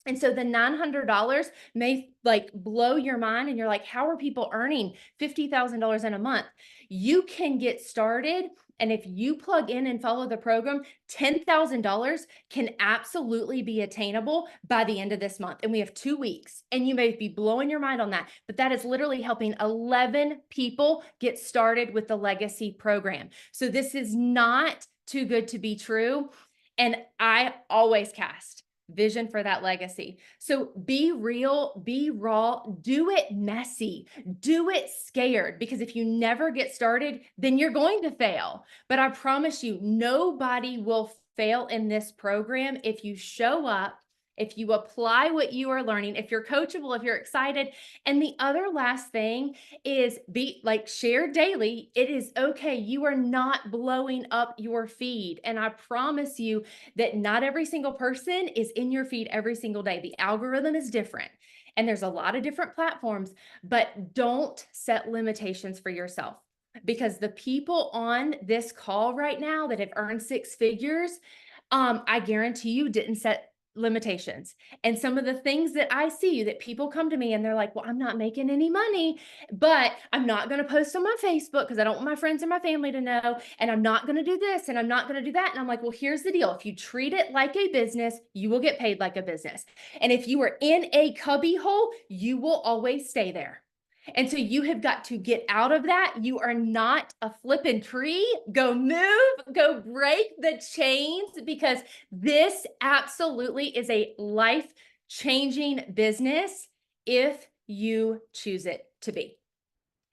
S9: And so the $900 may like blow your mind and you're like, how are people earning $50,000 in a month? You can get started. And if you plug in and follow the program, $10,000 can absolutely be attainable by the end of this month. And we have 2 weeks, and you may be blowing your mind on that, but that is literally helping 11 people get started with the legacy program. So this is not too good to be true. And I always cast vision for that legacy. So be real, be raw, do it messy, do it scared, because if you never get started, then you're going to fail. But I promise you, nobody will fail in this program if you show up, if you apply what you are learning, if you're coachable, if you're excited. And the other last thing is be like, share daily. It is okay. You are not blowing up your feed. And I promise you that not every single person is in your feed every single day. The algorithm is different. And there's a lot of different platforms, but don't set limitations for yourself, because the people on this call right now that have earned 6 figures, I guarantee you didn't set limitations. And some of the things that I see, that people come to me and they're like, well, I'm not making any money, but I'm not going to post on my Facebook because I don't want my friends and my family to know. And I'm not going to do this and I'm not going to do that. And I'm like, well, here's the deal. If you treat it like a business, you will get paid like a business. And if you are in a cubby hole, you will always stay there. And so you have got to get out of that. You are not a flipping tree. Go move, go break the chains, because this absolutely is a life-changing business if you choose it to be.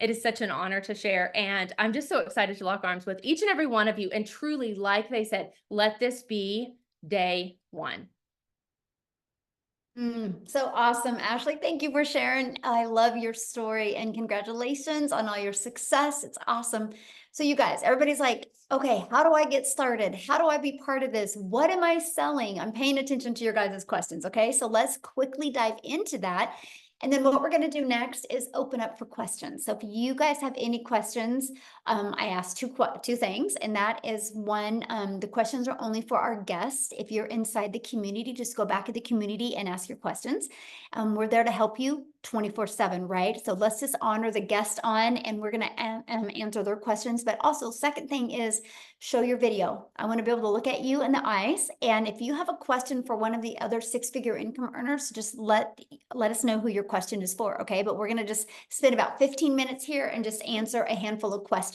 S9: It is such an honor to share. And I'm just so excited to lock arms with each and every one of you. And truly, like they said, let this be day one.
S1: So awesome, Ashley. Thank you for sharing. I love your story and congratulations on all your success. It's awesome. So you guys, everybody's like, okay, how do I get started? How do I be part of this? What am I selling? I'm paying attention to your guys' questions. Okay, so let's quickly dive into that. And then what we're going to do next is open up for questions. So if you guys have any questions, I asked two things, and that is one, the questions are only for our guests. If you're inside the community, just go back to the community and ask your questions. We're there to help you 24/7, right? So let's just honor the guest on, and we're going to answer their questions. But also, second thing is show your video. I want to be able to look at you in the eyes. And if you have a question for one of the other 6-figure income earners, just let us know who your question is for, okay? But we're going to just spend about 15 minutes here and just answer a handful of questions.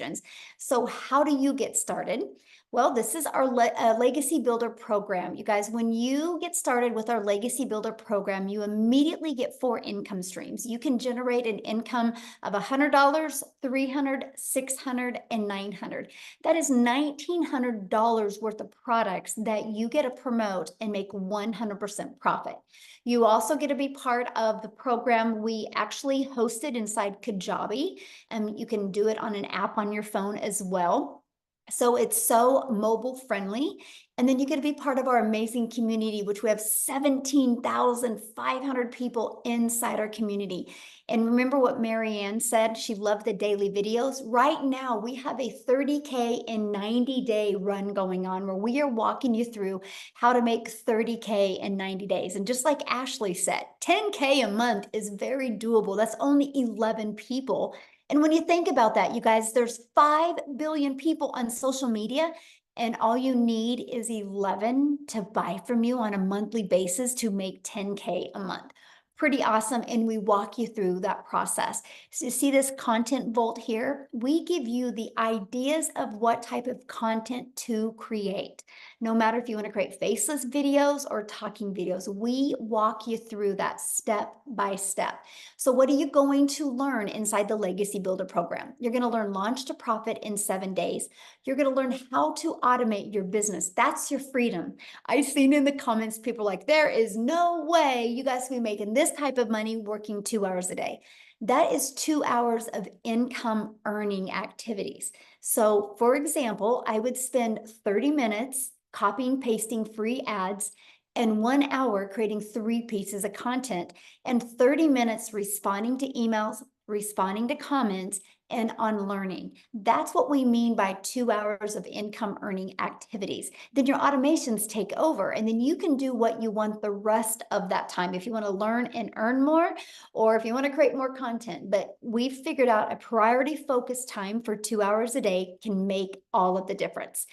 S1: So how do you get started? Well, this is our Legacy Builder program. You guys, when you get started with our Legacy Builder program, you immediately get 4 income streams. You can generate an income of $100, $300, $600, and $900. That is $1,900 worth of products that you get to promote and make 100% profit. You also get to be part of the program we actually hosted inside Kajabi, and you can do it on an app on your phone as well. So it's so mobile friendly. And then you get to be part of our amazing community, which we have 17,500 people inside our community. And remember what Marianne said, she loved the daily videos. Right now, we have a 30K in 90-day run going on where we are walking you through how to make 30K in 90 days. And just like Ashley said, 10K a month is very doable. That's only 11 people. And when you think about that, you guys, there's 5 billion people on social media, and all you need is 11 to buy from you on a monthly basis to make 10K a month. Pretty awesome. And we walk you through that process. So you see this content vault here? We give you the ideas of what type of content to create. No matter if you want to create faceless videos or talking videos, we walk you through that step by step. So what are you going to learn inside the Legacy Builder program? You're going to learn launch to profit in 7 days. You're going to learn how to automate your business. That's your freedom. I've seen in the comments, people like, there is no way you guys can be making this type of money working 2 hours a day. That is 2 hours of income earning activities. So for example, I would spend 30 minutes copying, pasting free ads and 1 hour creating 3 pieces of content and 30 minutes responding to emails, responding to comments, and on learning. That's what we mean by 2 hours of income earning activities. Then your automations take over, and then you can do what you want the rest of that time. If you want to learn and earn more, or if you want to create more content, but we've figured out a priority focused time for 2 hours a day can make all of the difference.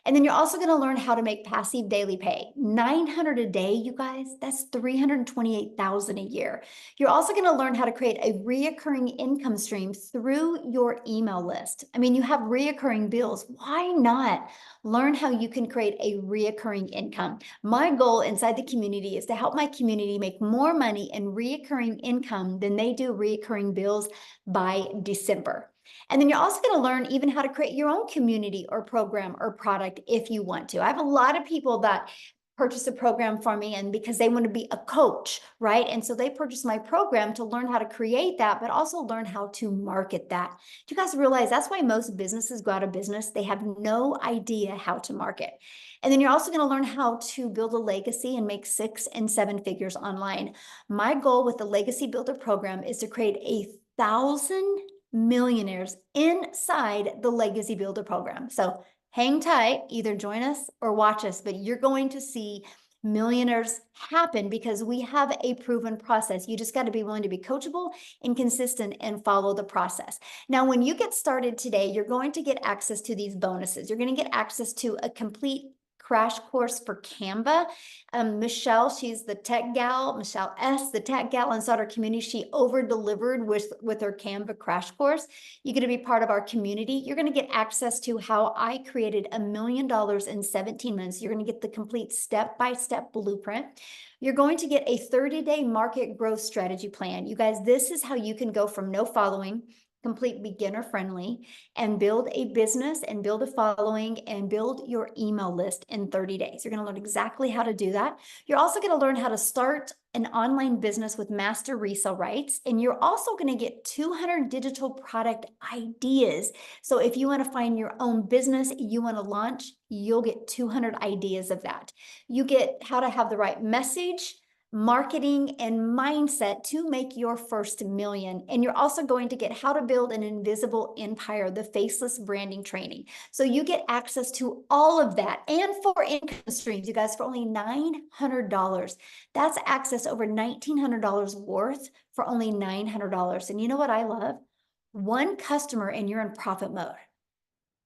S1: And then you're also going to learn how to make passive daily pay. 900 a day, you guys, that's 328,000 a year. You're also going to learn how to create a reoccurring income stream through your email list. I mean, you have reoccurring bills. Why not learn how you can create a reoccurring income? My goal inside the community is to help my community make more money in reoccurring income than they do reoccurring bills by December. And then you're also going to learn even how to create your own community or program or product if you want to. I have a lot of people that purchase a program for me and because they want to be a coach, right? And so they purchase my program to learn how to create that, but also learn how to market that. Do you guys realize that's why most businesses go out of business? They have no idea how to market. And then you're also going to learn how to build a legacy and make 6 and 7 figures online. My goal with the Legacy Builder program is to create 1,000 millionaires inside the Legacy Builder program. So hang tight, either join us or watch us, but you're going to see millionaires happen because we have a proven process. You just got to be willing to be coachable and consistent and follow the process. Now, when you get started today, you're going to get access to these bonuses. You're going to get access to a complete crash course for Canva. Michelle, she's the tech gal, Michelle S., the tech gal inside our community. She over-delivered with her Canva crash course. You're going to be part of our community. You're going to get access to how I created $1 million in 17 months. You're going to get the complete step-by-step blueprint. You're going to get a 30-day market growth strategy plan. You guys, this is how you can go from no following, complete beginner friendly, and build a business and build a following and build your email list in 30 days. You're going to learn exactly how to do that. You're also going to learn how to start an online business with master resale rights. And you're also going to get 200 digital product ideas. So if you want to find your own business you want to launch, you'll get 200 ideas of that. You get how to have the right message, marketing, and mindset to make your first million. And you're also going to get how to build an invisible empire, the faceless branding training. So you get access to all of that and 4 income streams, you guys, for only $900. That's access over $1,900 worth for only $900. And you know what I love? 1 customer and you're in profit mode.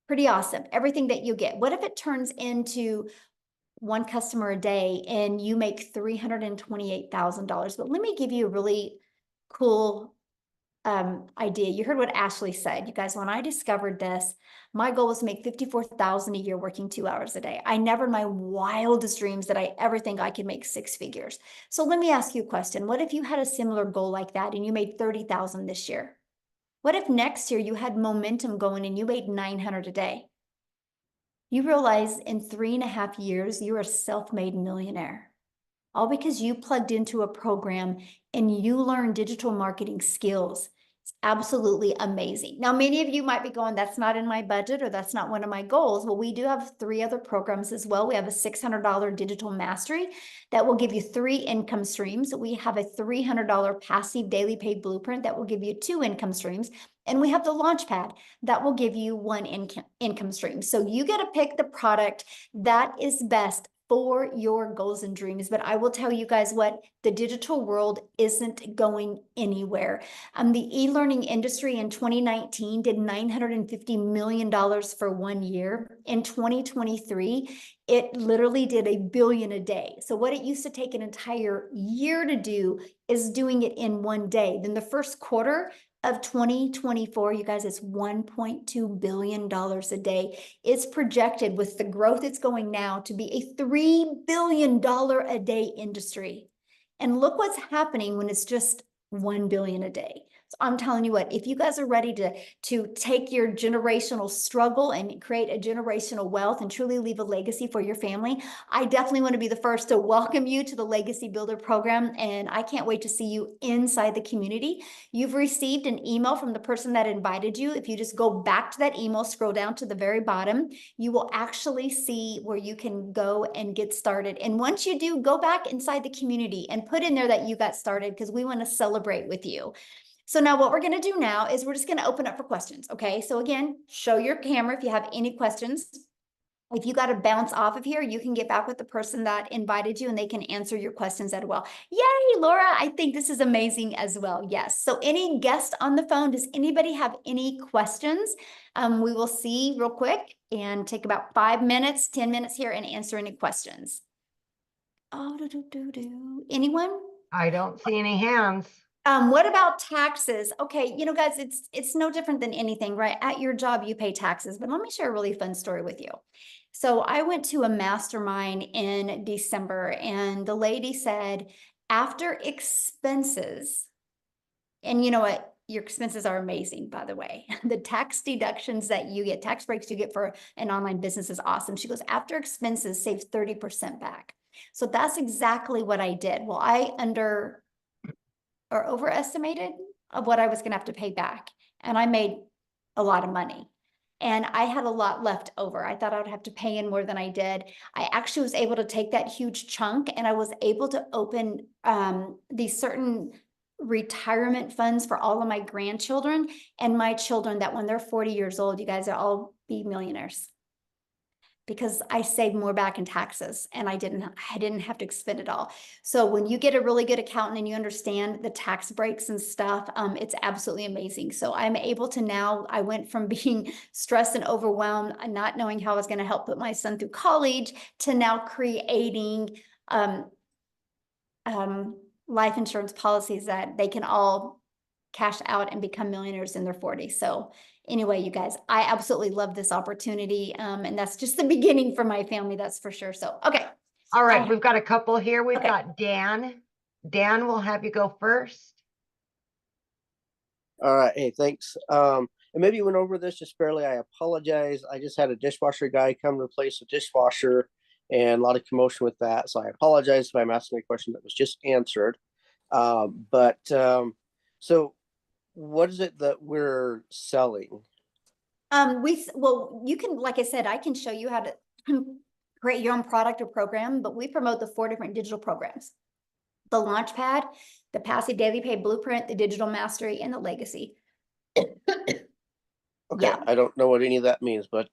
S1: Pretty awesome. Everything that you get. What if it turns into 1 customer a day and you make $328,000? But let me give you a really cool idea. You heard what Ashley said. You guys, when I discovered this, my goal was to make $54,000 a year working 2 hours a day. I never in my wildest dreams did I ever think I could make 6 figures. So let me ask you a question. What if you had a similar goal like that and you made $30,000 this year? What if next year you had momentum going and you made $900 a day? You realize in 3.5 years, you're a self-made millionaire, all because you plugged into a program and you learned digital marketing skills. It's absolutely amazing. Now, many of you might be going, that's not in my budget or that's not one of my goals. Well, we do have 3 other programs as well. We have a $600 digital mastery that will give you 3 income streams. We have a $300 passive daily pay blueprint that will give you 2 income streams. And we have the Launchpad that will give you 1 income stream. So you get to pick the product that is best for your goals and dreams. But I will tell you guys what, the digital world isn't going anywhere. The e-learning industry in 2019 did $950 million for 1 year. In 2023, it literally did $1 billion a day. So what it used to take an entire year to do is doing it in 1 day. Then the first quarter of 2024, you guys, it's $1.2 billion a day. It's projected with the growth it's going now to be a $3 billion a day industry. And look what's happening when it's just 1 billion a day. So I'm telling you what, if you guys are ready to take your generational struggle and create a generational wealth and truly leave a legacy for your family, I definitely want to be the first to welcome you to the Legacy Builder program. And I can't wait to see you inside the community. You've received an email from the person that invited you. If you just go back to that email, scroll down to the very bottom, you will actually see where you can go and get started. And once you do, go back inside the community and put in there that you got started, because we want to celebrate with you. So now what we're going to do now is we're just going to open up for questions. Okay. So again, show your camera if you have any questions. If you got to bounce off of here, you can get back with the person that invited you and they can answer your questions as well. Yay, Laura. I think this is amazing as well. Yes. So any guest on the phone, does anybody have any questions? We will see real quick and take about 5 minutes, 10 minutes here and answer any questions. Oh, anyone?
S5: I don't see any hands.
S1: What about taxes? Okay, you know, guys, it's no different than anything, right? At your job, you pay taxes, but let me share a really fun story with you. So I went to a mastermind in December and the lady said, after expenses, and you know what? Your expenses are amazing, by the way. The tax deductions that you get, tax breaks you get for an online business is awesome. She goes, after expenses saves 30% back. So that's exactly what I did. Well, I overestimated of what I was going to have to pay back. And I made a lot of money and I had a lot left over. I thought I would have to pay in more than I did. I actually was able to take that huge chunk and I was able to open these certain retirement funds for all of my grandchildren and my children that when they're 40 years old, you guys will all be millionaires. Because I saved more back in taxes and I didn't have to expend it all. So when you get a really good accountant and you understand the tax breaks and stuff, it's absolutely amazing. So I'm able to now, I went from being stressed and overwhelmed and not knowing how I was going to help put my son through college to now creating life insurance policies that they can all cash out and become millionaires in their 40s. So anyway, you guys, I absolutely love this opportunity. And that's just the beginning for my family, that's for sure. So, okay.
S5: All right, we've got a couple here. We've
S1: Okay.
S5: got Dan. Dan, we'll have you go first.
S10: All right. Hey, thanks. And maybe you went over this just barely. I apologize. I just had a dishwasher guy come replace a dishwasher and a lot of commotion with that. So I apologize if I'm asking a question that was just answered. So what is it that we're selling?
S1: Well, you can, like I said, I can show you how to create your own product or program, but we promote the 4 different digital programs: the Launchpad, the Passive Daily Pay Blueprint, the Digital Mastery, and the Legacy.
S10: Okay,
S1: Yeah.
S10: I don't know what any of that means, but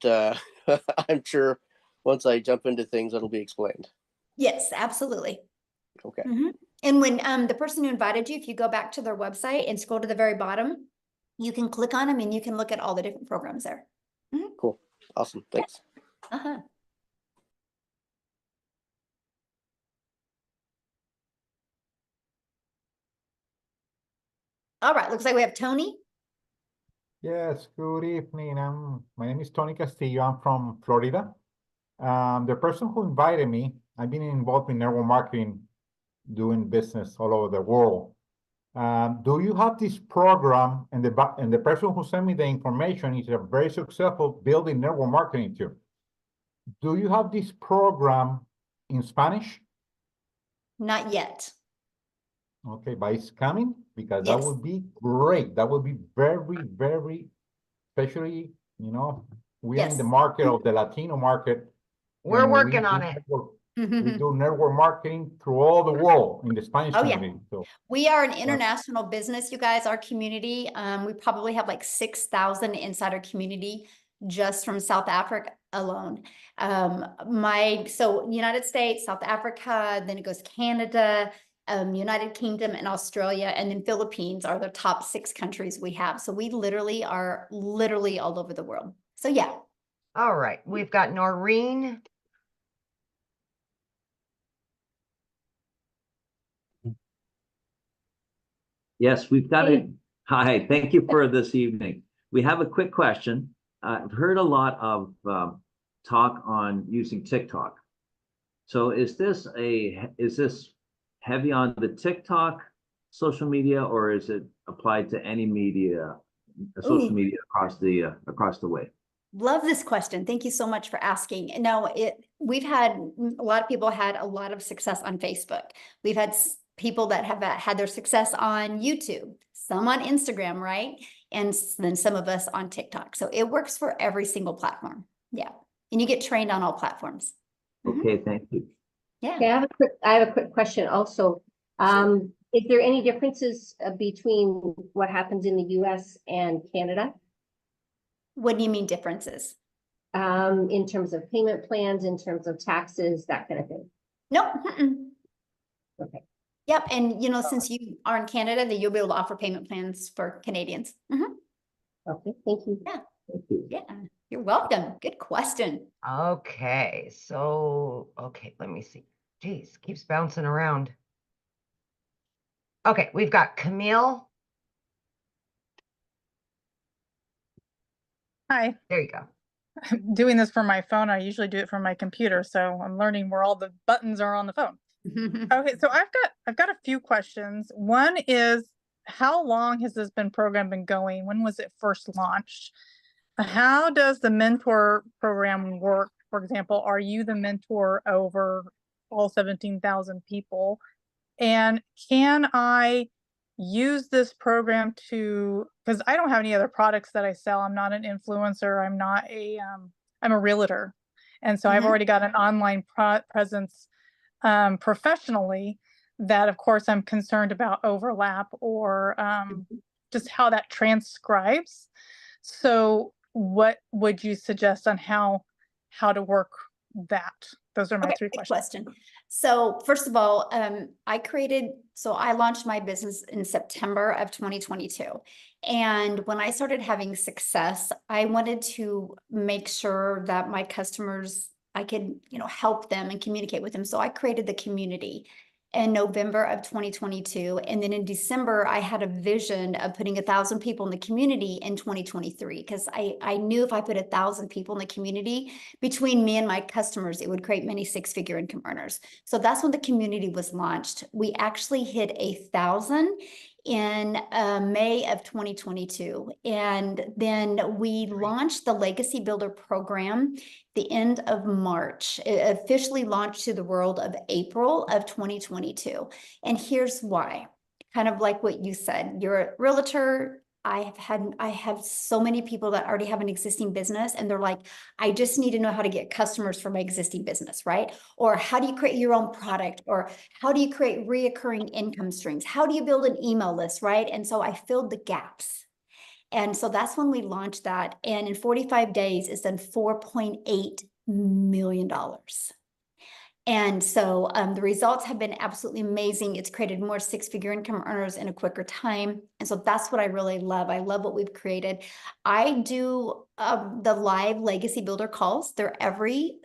S10: I'm sure once I jump into things, it'll be explained.
S1: Yes, absolutely.
S10: Okay.
S1: And when the person who invited you, if you go back to their website and scroll to the very bottom, you can click on them and you can look at all the different programs there.
S10: Cool. Awesome. Thanks.
S1: All right, looks like we have Tony.
S11: Yes, good evening. My name is Tony Castillo. I'm from Florida. The person who invited me, I've been involved in network marketing, doing business all over the world. Do you have this program? And the person who sent me the information is a very successful building network marketing too. Do you have this program in Spanish?
S1: Not yet.
S11: Okay, but it's coming, because
S1: Yes.
S11: that would be great. That would be very, very, especially, you know, we are in the
S1: Yes.
S11: market of the Latino market.
S5: We're
S11: and
S5: working
S11: do
S5: on it.
S11: We do network marketing through all the world in the Spanish
S1: Oh, yeah.
S11: community. So
S1: We are an international business, you guys, our community. We probably have like 6,000 inside our community just from South Africa, alone. So United States, South Africa, then it goes Canada, United Kingdom and Australia, and then Philippines are the top 6 countries we have. So we literally are all over the world. So yeah.
S5: All right, we've got Noreen.
S12: Yes, we've got it. Hi, thank you for this evening. We have a quick question. I've heard a lot of talk on using TikTok. So is this heavy on the TikTok social media, or is it applied to any media, social media across the way?
S1: Love this question. Thank you so much for asking. No, we've had a lot of people had a lot of success on Facebook. We've had people that have had their success on YouTube, some on Instagram, right? And then some of us on TikTok. So it works for every single platform. Yeah. And you get trained on all platforms.
S12: Okay, thank you.
S1: Yeah.
S13: Okay, I have a quick question also. Is there any differences between what happens in the US and Canada?
S1: What do you mean differences?
S13: In terms of payment plans, in terms of taxes, that kind of thing?
S1: Nope.
S13: Okay.
S1: Yep. And since you are in Canada, then you'll be able to offer payment plans for Canadians.
S13: Okay, thank you.
S1: Yeah.
S12: Thank you.
S1: Yeah. You're welcome. Good question.
S5: Okay, so, let me see. Geez, keeps bouncing around. Okay, we've got Camille.
S14: Hi.
S5: There you go.
S14: I'm doing this from my phone. I usually do it from my computer, so I'm learning where all the buttons are on the phone. Okay, so I've got a few questions. One is, how long has this program been going? When was it first launched? How does the mentor program work? For example, are you the mentor over all 17,000 people? And can I use this program because I don't have any other products that I sell. I'm not an influencer. I'm not I'm a realtor. And so I've already got an online presence professionally that, of course, I'm concerned about overlap or just how that transcribes. So what would you suggest on how to work that? Those are my 3 questions.
S1: Question. So first of all, I launched my business in September of 2022. And when I started having success, I wanted to make sure that my customers, I could, help them and communicate with them. So I created the community in November of 2022. And then in December, I had a vision of putting 1,000 people in the community in 2023, because I knew if I put 1,000 people in the community between me and my customers, it would create many 6-figure income earners. So that's when the community was launched. We actually hit 1,000 in May of 2022. And then we launched the Legacy Builder program the end of March. It officially launched to the world of April of 2022. And here's why. Kind of like what you said, you're a realtor. I have so many people that already have an existing business, and they're like, I just need to know how to get customers for my existing business, right? Or how do you create your own product? Or how do you create reoccurring income streams? How do you build an email list, right? And so I filled the gaps. And so that's when we launched that. And in 45 days, it's done $4.8 million. And so the results have been absolutely amazing. It's created more 6-figure income earners in a quicker time. And so that's what I really love. I love what we've created. I do the live Legacy Builder calls. They're every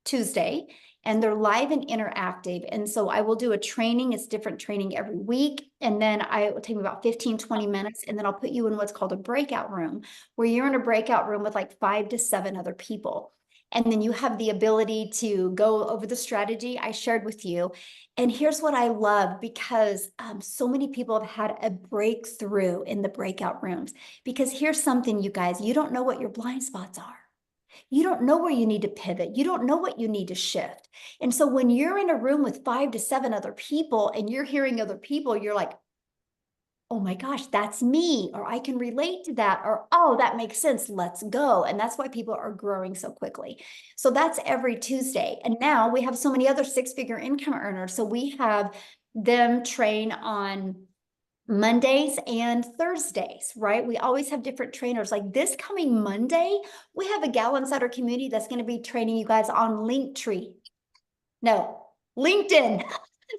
S1: Tuesday, and they're live and interactive. And so I will do a training. It's different training every week. And then it will take me about 15, 20 minutes. And then I'll put you in what's called a breakout room, where you're in a breakout room with like 5 to 7 other people. And then you have the ability to go over the strategy I shared with you. And here's what I love, because so many people have had a breakthrough in the breakout rooms. Because here's something, you guys, you don't know what your blind spots are. You don't know where you need to pivot. You don't know what you need to shift. And so when you're in a room with 5 to 7 other people and you're hearing other people, you're like, oh my gosh, that's me, or I can relate to that, or, oh, that makes sense, let's go. And that's why people are growing so quickly. So that's every Tuesday. And now we have so many other 6-figure income earners. So we have them train on Mondays and Thursdays, right? We always have different trainers. Like this coming Monday, we have a gal inside our community that's going to be training you guys on Linktree. No, LinkedIn.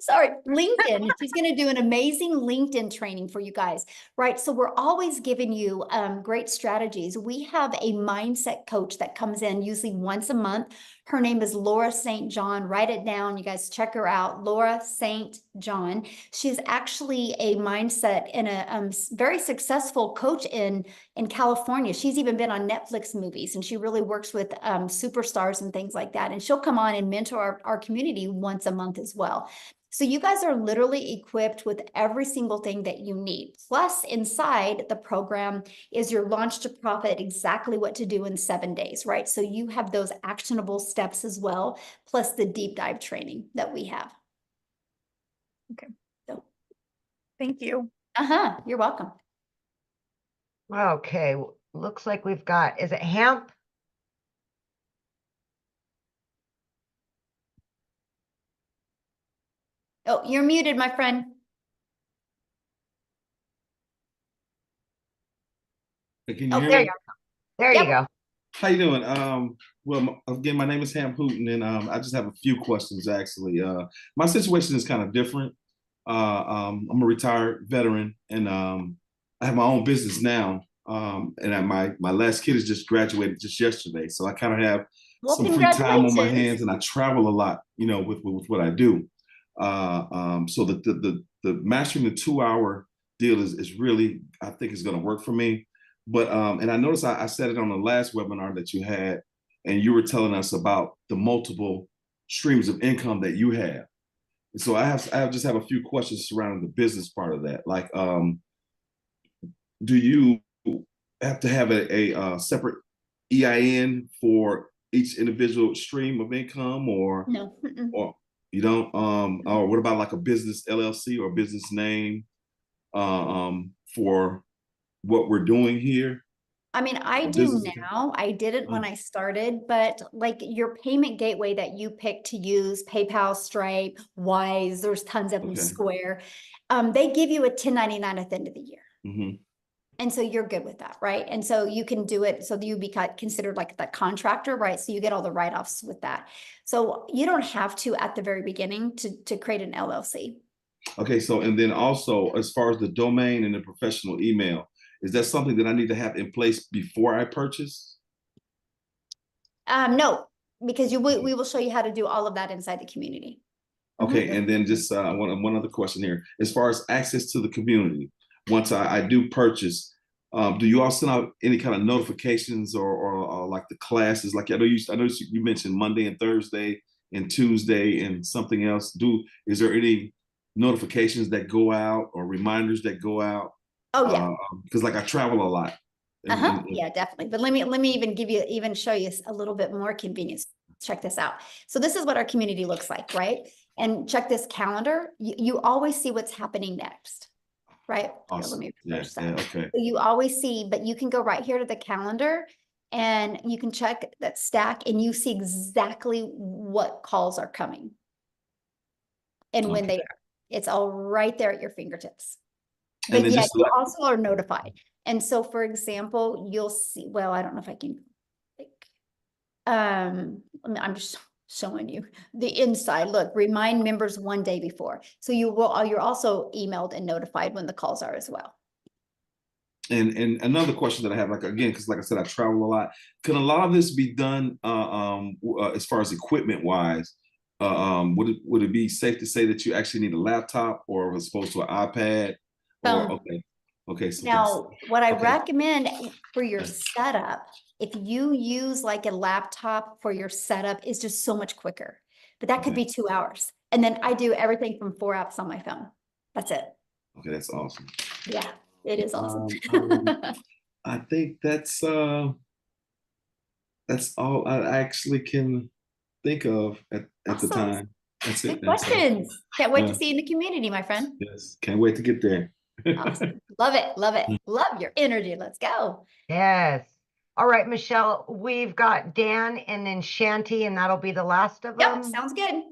S1: Sorry, LinkedIn. She's going to do an amazing LinkedIn training for you guys, right? So we're always giving you great strategies. We have a mindset coach that comes in usually once a month. Her name is Laura St. John. Write it down. You guys check her out. Laura St. John. She's actually a mindset and a very successful coach in California. She's even been on Netflix movies, and she really works with superstars and things like that. And she'll come on and mentor our community once a month as well. So you guys are literally equipped with every single thing that you need. Plus, inside the program is your launch to profit, exactly what to do in 7 days, right? So you have those actionable steps as well, plus the deep dive training that we have.
S14: Okay.
S1: So,
S14: thank you.
S1: You're welcome.
S5: Okay, looks like we've got, is it Hemp?
S1: Oh, you're muted, my friend.
S15: Can you hear
S5: there
S15: me?
S5: you go. There you go.
S15: How you doing? Well, again, my name is Ham Hooten, and I just have a few questions actually. My situation is kind of different. I'm a retired veteran, and I have my own business now. And my last kid has just graduated just yesterday, so I kind of have some free time on my hands, and I travel a lot, you know, with what I do. So the mastering the 2-hour deal is really, I think, is going to work for me. But and I noticed I said it on the last webinar that you had, and you were telling us about the multiple streams of income that you have. And so I just have a few questions surrounding the business part of that. Like, do you have to have a separate EIN for each individual stream of income, or
S1: no,
S15: or you don't? Or what about like a business LLC or business name for what we're doing here?
S1: I mean, I do now. I didn't when I started, but like your payment gateway that you pick to use, PayPal, Stripe, Wise, there's tons of them, Square. They give you a 1099 at the end of the year. And so you're good with that, right? And so you can do it. So you be considered like the contractor, right? So you get all the write-offs with that. So you don't have to at the very beginning to create an LLC.
S15: Okay, so and then also as far as the domain and the professional email, is that something that I need to have in place before I purchase?
S1: No, because we will show you how to do all of that inside the community.
S15: Okay, and then just one other question here. As far as access to the community, once I do purchase, do you all send out any kind of notifications or like the classes? Like I know you mentioned Monday and Thursday and Tuesday and something else. Is there any notifications that go out or reminders that go out?
S1: Oh yeah,
S15: because like I travel a lot.
S1: Yeah, definitely. But let me even show you a little bit more convenience. Check this out. So this is what our community looks like, right? And check this calendar. You always see what's happening next, right?
S15: Awesome.
S1: Here, let me refresh that.
S15: Okay.
S1: So you always see, but you can go right here to the calendar and you can check that stack and you see exactly what calls are coming and when they are. It's all right there at your fingertips. But yeah, you also are notified. And so, for example, you'll see, well, I don't know if I can, I'm just showing you the inside. Look, remind members 1 day before. So you're also emailed and notified when the calls are as well.
S15: And another question that I have, like again, because like I said, I travel a lot. Can a lot of this be done as far as equipment wise? Would it be safe to say that you actually need a laptop or as opposed to an iPad? Or okay. So
S1: now, what I recommend for your setup, if you use like a laptop for your setup, is just so much quicker. But that could be 2 hours. And then I do everything from 4 apps on my phone. That's it.
S15: Okay, that's awesome.
S1: Yeah, it is awesome.
S15: I think that's all I actually can think of at the time. That's it.
S1: Good questions. Can't wait to see you in the community, my friend.
S15: Yes, can't wait to get there.
S1: Awesome. Love it. Love it. Love your energy. Let's go.
S5: Yes. All right, Michelle, we've got Dan and then Shanti, and that'll be the last of them.
S1: Yep, sounds good.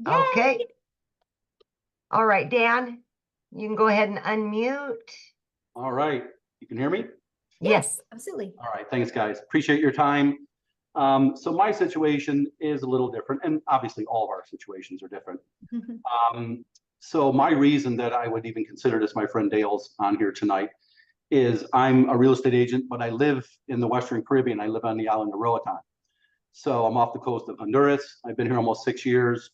S5: Okay. All right, Dan. You can go ahead and unmute.
S16: All right. You can hear me?
S1: Yes, absolutely.
S16: All right. Thanks, guys. Appreciate your time. So my situation is a little different, and obviously all of our situations are different. So my reason that I would even consider this, my friend Dale's on here tonight, is I'm a real estate agent, but I live in the Western Caribbean. I live on the island of Roatan. So I'm off the coast of Honduras. I've been here almost 6 years.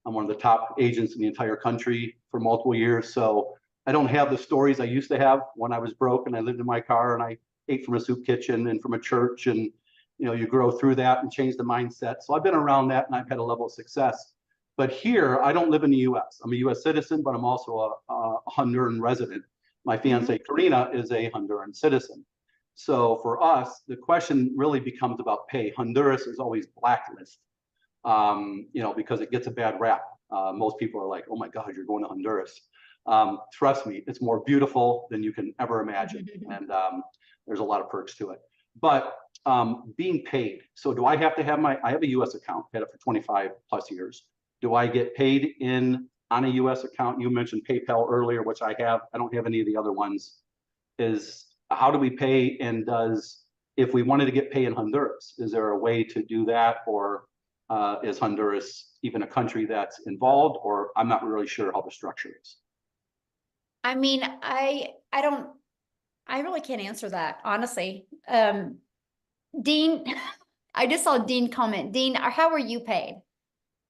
S16: I'm one of the top agents in the entire country for multiple years. So I don't have the stories I used to have when I was broke and I lived in my car and I ate from a soup kitchen and from a church, and you grow through that and change the mindset. So I've been around that and I've had a level of success. But here, I don't live in the US. I'm a US citizen, but I'm also a Honduran resident. My fiance, Karina, is a Honduran citizen. So for us, the question really becomes about pay. Honduras is always blacklisted, because it gets a bad rap. Most people are like, oh my God, you're going to Honduras. Trust me, it's more beautiful than you can ever imagine. And there's a lot of perks to it. But being paid. So do I have to have I have a US account, had it for 25 plus years. Do I get paid on a US account? You mentioned PayPal earlier, which I have. I don't have any of the other ones. How do we pay? And if we wanted to get paid in Honduras, is there a way to do that? Or is Honduras even a country that's involved? Or I'm not really sure how the structure is.
S1: I mean, I really can't answer that, honestly. Dean, I just saw Dean comment. Dean, how are you paid?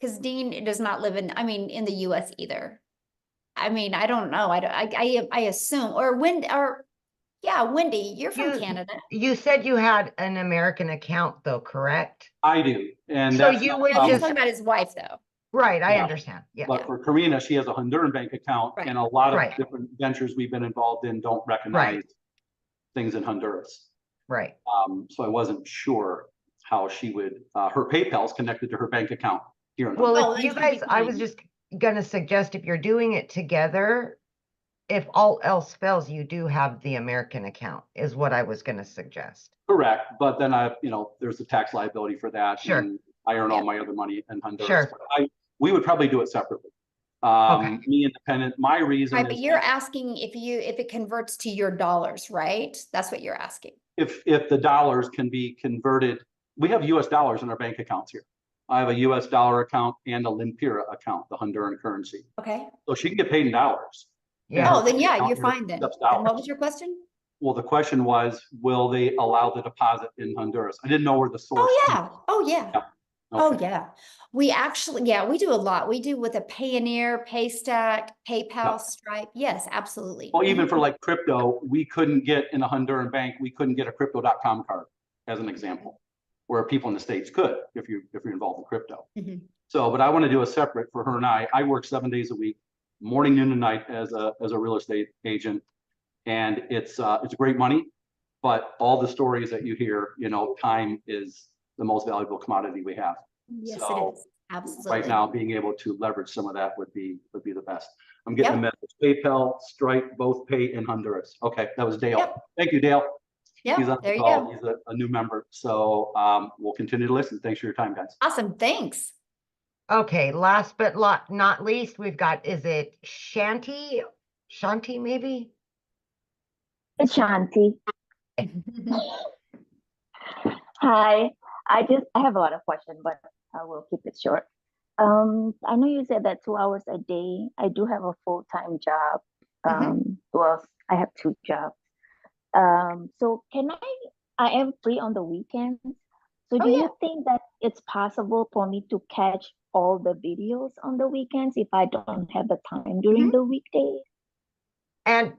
S1: Because Dean does not live in the US either. I mean, I don't know. I assume, Wendy, you're from Canada.
S5: You said you had an American account though, correct?
S16: I do. And
S5: so
S16: that's
S5: you would
S1: he's talking about his wife though.
S5: Right, I understand. Yeah.
S16: But for Karina, she has a Honduran bank account, and a lot of different ventures we've been involved in don't recognize things in Honduras.
S5: Right.
S16: So I wasn't sure how she would, her PayPal's connected to her bank account here in
S5: Honduras.
S16: Honduras.
S5: If you guys, I was just gonna suggest if you're doing it together, if all else fails, you do have the American account, is what I was gonna suggest.
S16: Correct, but then there's a tax liability for that.
S5: Sure.
S16: And I earn all my other money in Honduras.
S5: Sure.
S16: But we would probably do it separately. Me independent. My reason
S1: Right, but
S16: is
S1: you're asking if it converts to your dollars, right? That's what you're asking.
S16: if the dollars can be converted. We have US dollars in our bank accounts here. I have a US dollar account and a Lempira account, the Honduran currency.
S1: Okay.
S16: So she can get paid in dollars.
S1: Yeah. Oh, then yeah, you're fine then. And what was your question?
S16: Well, the question was, will they allow the deposit in Honduras? I didn't know where the source.
S1: Oh yeah. Oh yeah.
S16: Yeah. Okay.
S1: Oh yeah. We actually, we do a lot. We do with a Payoneer, Paystack, PayPal, Stripe. Yes, absolutely.
S16: Well, even for like crypto, we couldn't get in a Honduran bank, we couldn't get a crypto.com card, as an example, where people in the States could if you're involved in crypto. So, but I want to do a separate for her and I. I work 7 days a week, morning, noon, and night as a real estate agent, and it's great money, but all the stories that you hear, time is the most valuable commodity we have.
S1: Yes,
S16: so
S1: it is. Absolutely.
S16: Right now, being able to leverage some of that would be the best. I'm getting a message. PayPal, Stripe, both pay in Honduras. Okay, that was Dale. Thank you, Dale.
S1: Yeah,
S16: He's on
S1: there
S16: the
S1: you
S16: call.
S1: go.
S16: He's a new member. So we'll continue to listen. Thanks for your time, guys.
S1: Awesome. Thanks.
S5: Okay, last but not least, we've got, is it Shanti? Shanti, maybe?
S17: It's Shanti. Hi, I have a lot of questions, but I will keep it short. I know you said that 2 hours a day. I do have a full-time job. Well, I have 2 jobs. So I am free on the weekends. So do you think that it's possible for me to catch all the videos on the weekends if I don't have the time during the weekdays?
S5: And,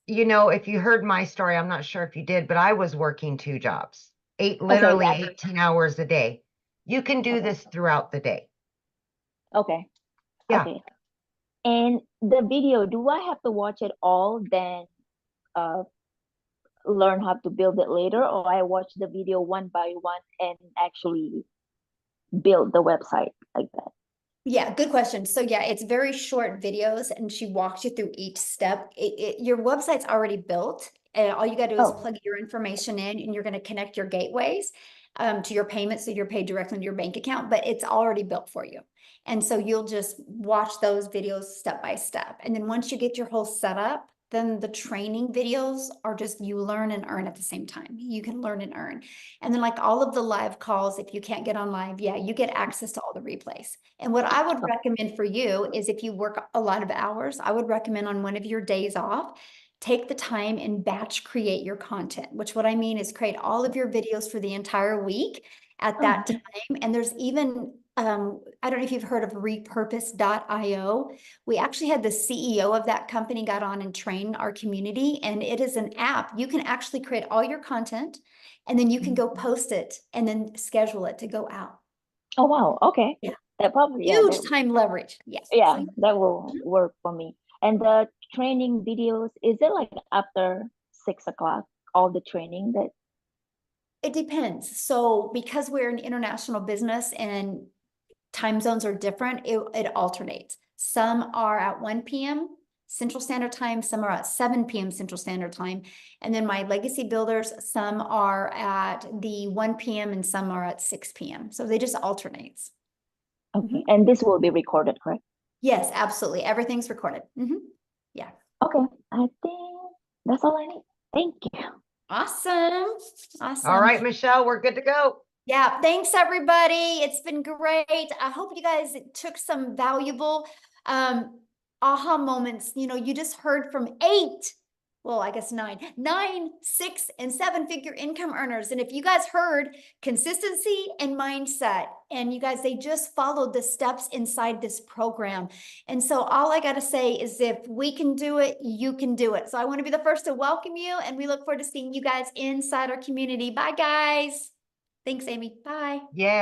S5: if you heard my story, I'm not sure if you did, but I was working 2 jobs, literally 18 hours a day. You can do this throughout the day.
S17: Okay.
S5: Yeah.
S17: Okay. And the video, do I have to watch it all, then learn how to build it later, or I watch the video one by one and actually build the website like that?
S1: Yeah, good question. So yeah, it's very short videos and she walks you through each step. Your website's already built and all you got to do is plug your information in and you're going to connect your gateways. to your payment. So you're paid directly into your bank account, but it's already built for you. And so you'll just watch those videos step by step. And then once you get your whole setup, then the training videos are just you learn and earn at the same time. You can learn and earn. And then like all of the live calls, if you can't get on live, yeah, you get access to all the replays. And what I would recommend for you is if you work a lot of hours, I would recommend on one of your days off, take the time and batch create your content, which what I mean is create all of your videos for the entire week at that time. And there's even, I don't know if you've heard of repurpose.io. We actually had the CEO of that company got on and trained our community, and it is an app. You can actually create all your content and then you can go post it and then schedule it to go out.
S17: Oh, wow. Okay.
S1: Yeah.
S17: That probably, yeah,
S1: Huge
S17: that,
S1: time leverage. Yes.
S17: yeah,
S1: So,
S17: that will work for me. And the training videos, is it like after 6 o'clock, all the training that?
S1: it depends. So because we're an international business and time zones are different, it alternates. Some are at 1 p.m. Central Standard Time, some are at 7 p.m. Central Standard Time. And then my legacy builders, some are at the 1 p.m. and some are at 6 p.m. So they just alternates.
S17: Okay. And this will be recorded, correct?
S1: Yes, absolutely. Everything's recorded. Yeah.
S17: Okay. I think that's all I need. Thank you.
S1: Awesome. Awesome.
S5: All right, Michelle, we're good to go.
S1: Yeah, thanks everybody. It's been great. I hope you guys took some valuable aha moments. You know, you just heard from 8, well, I guess 9, 6, and 7-figure income earners. And if you guys heard consistency and mindset, and you guys, they just followed the steps inside this program. And so all I got to say is if we can do it, you can do it. So I want to be the first to welcome you, and we look forward to seeing you guys inside our community. Bye, guys. Thanks, Amy. Bye.
S5: Yes.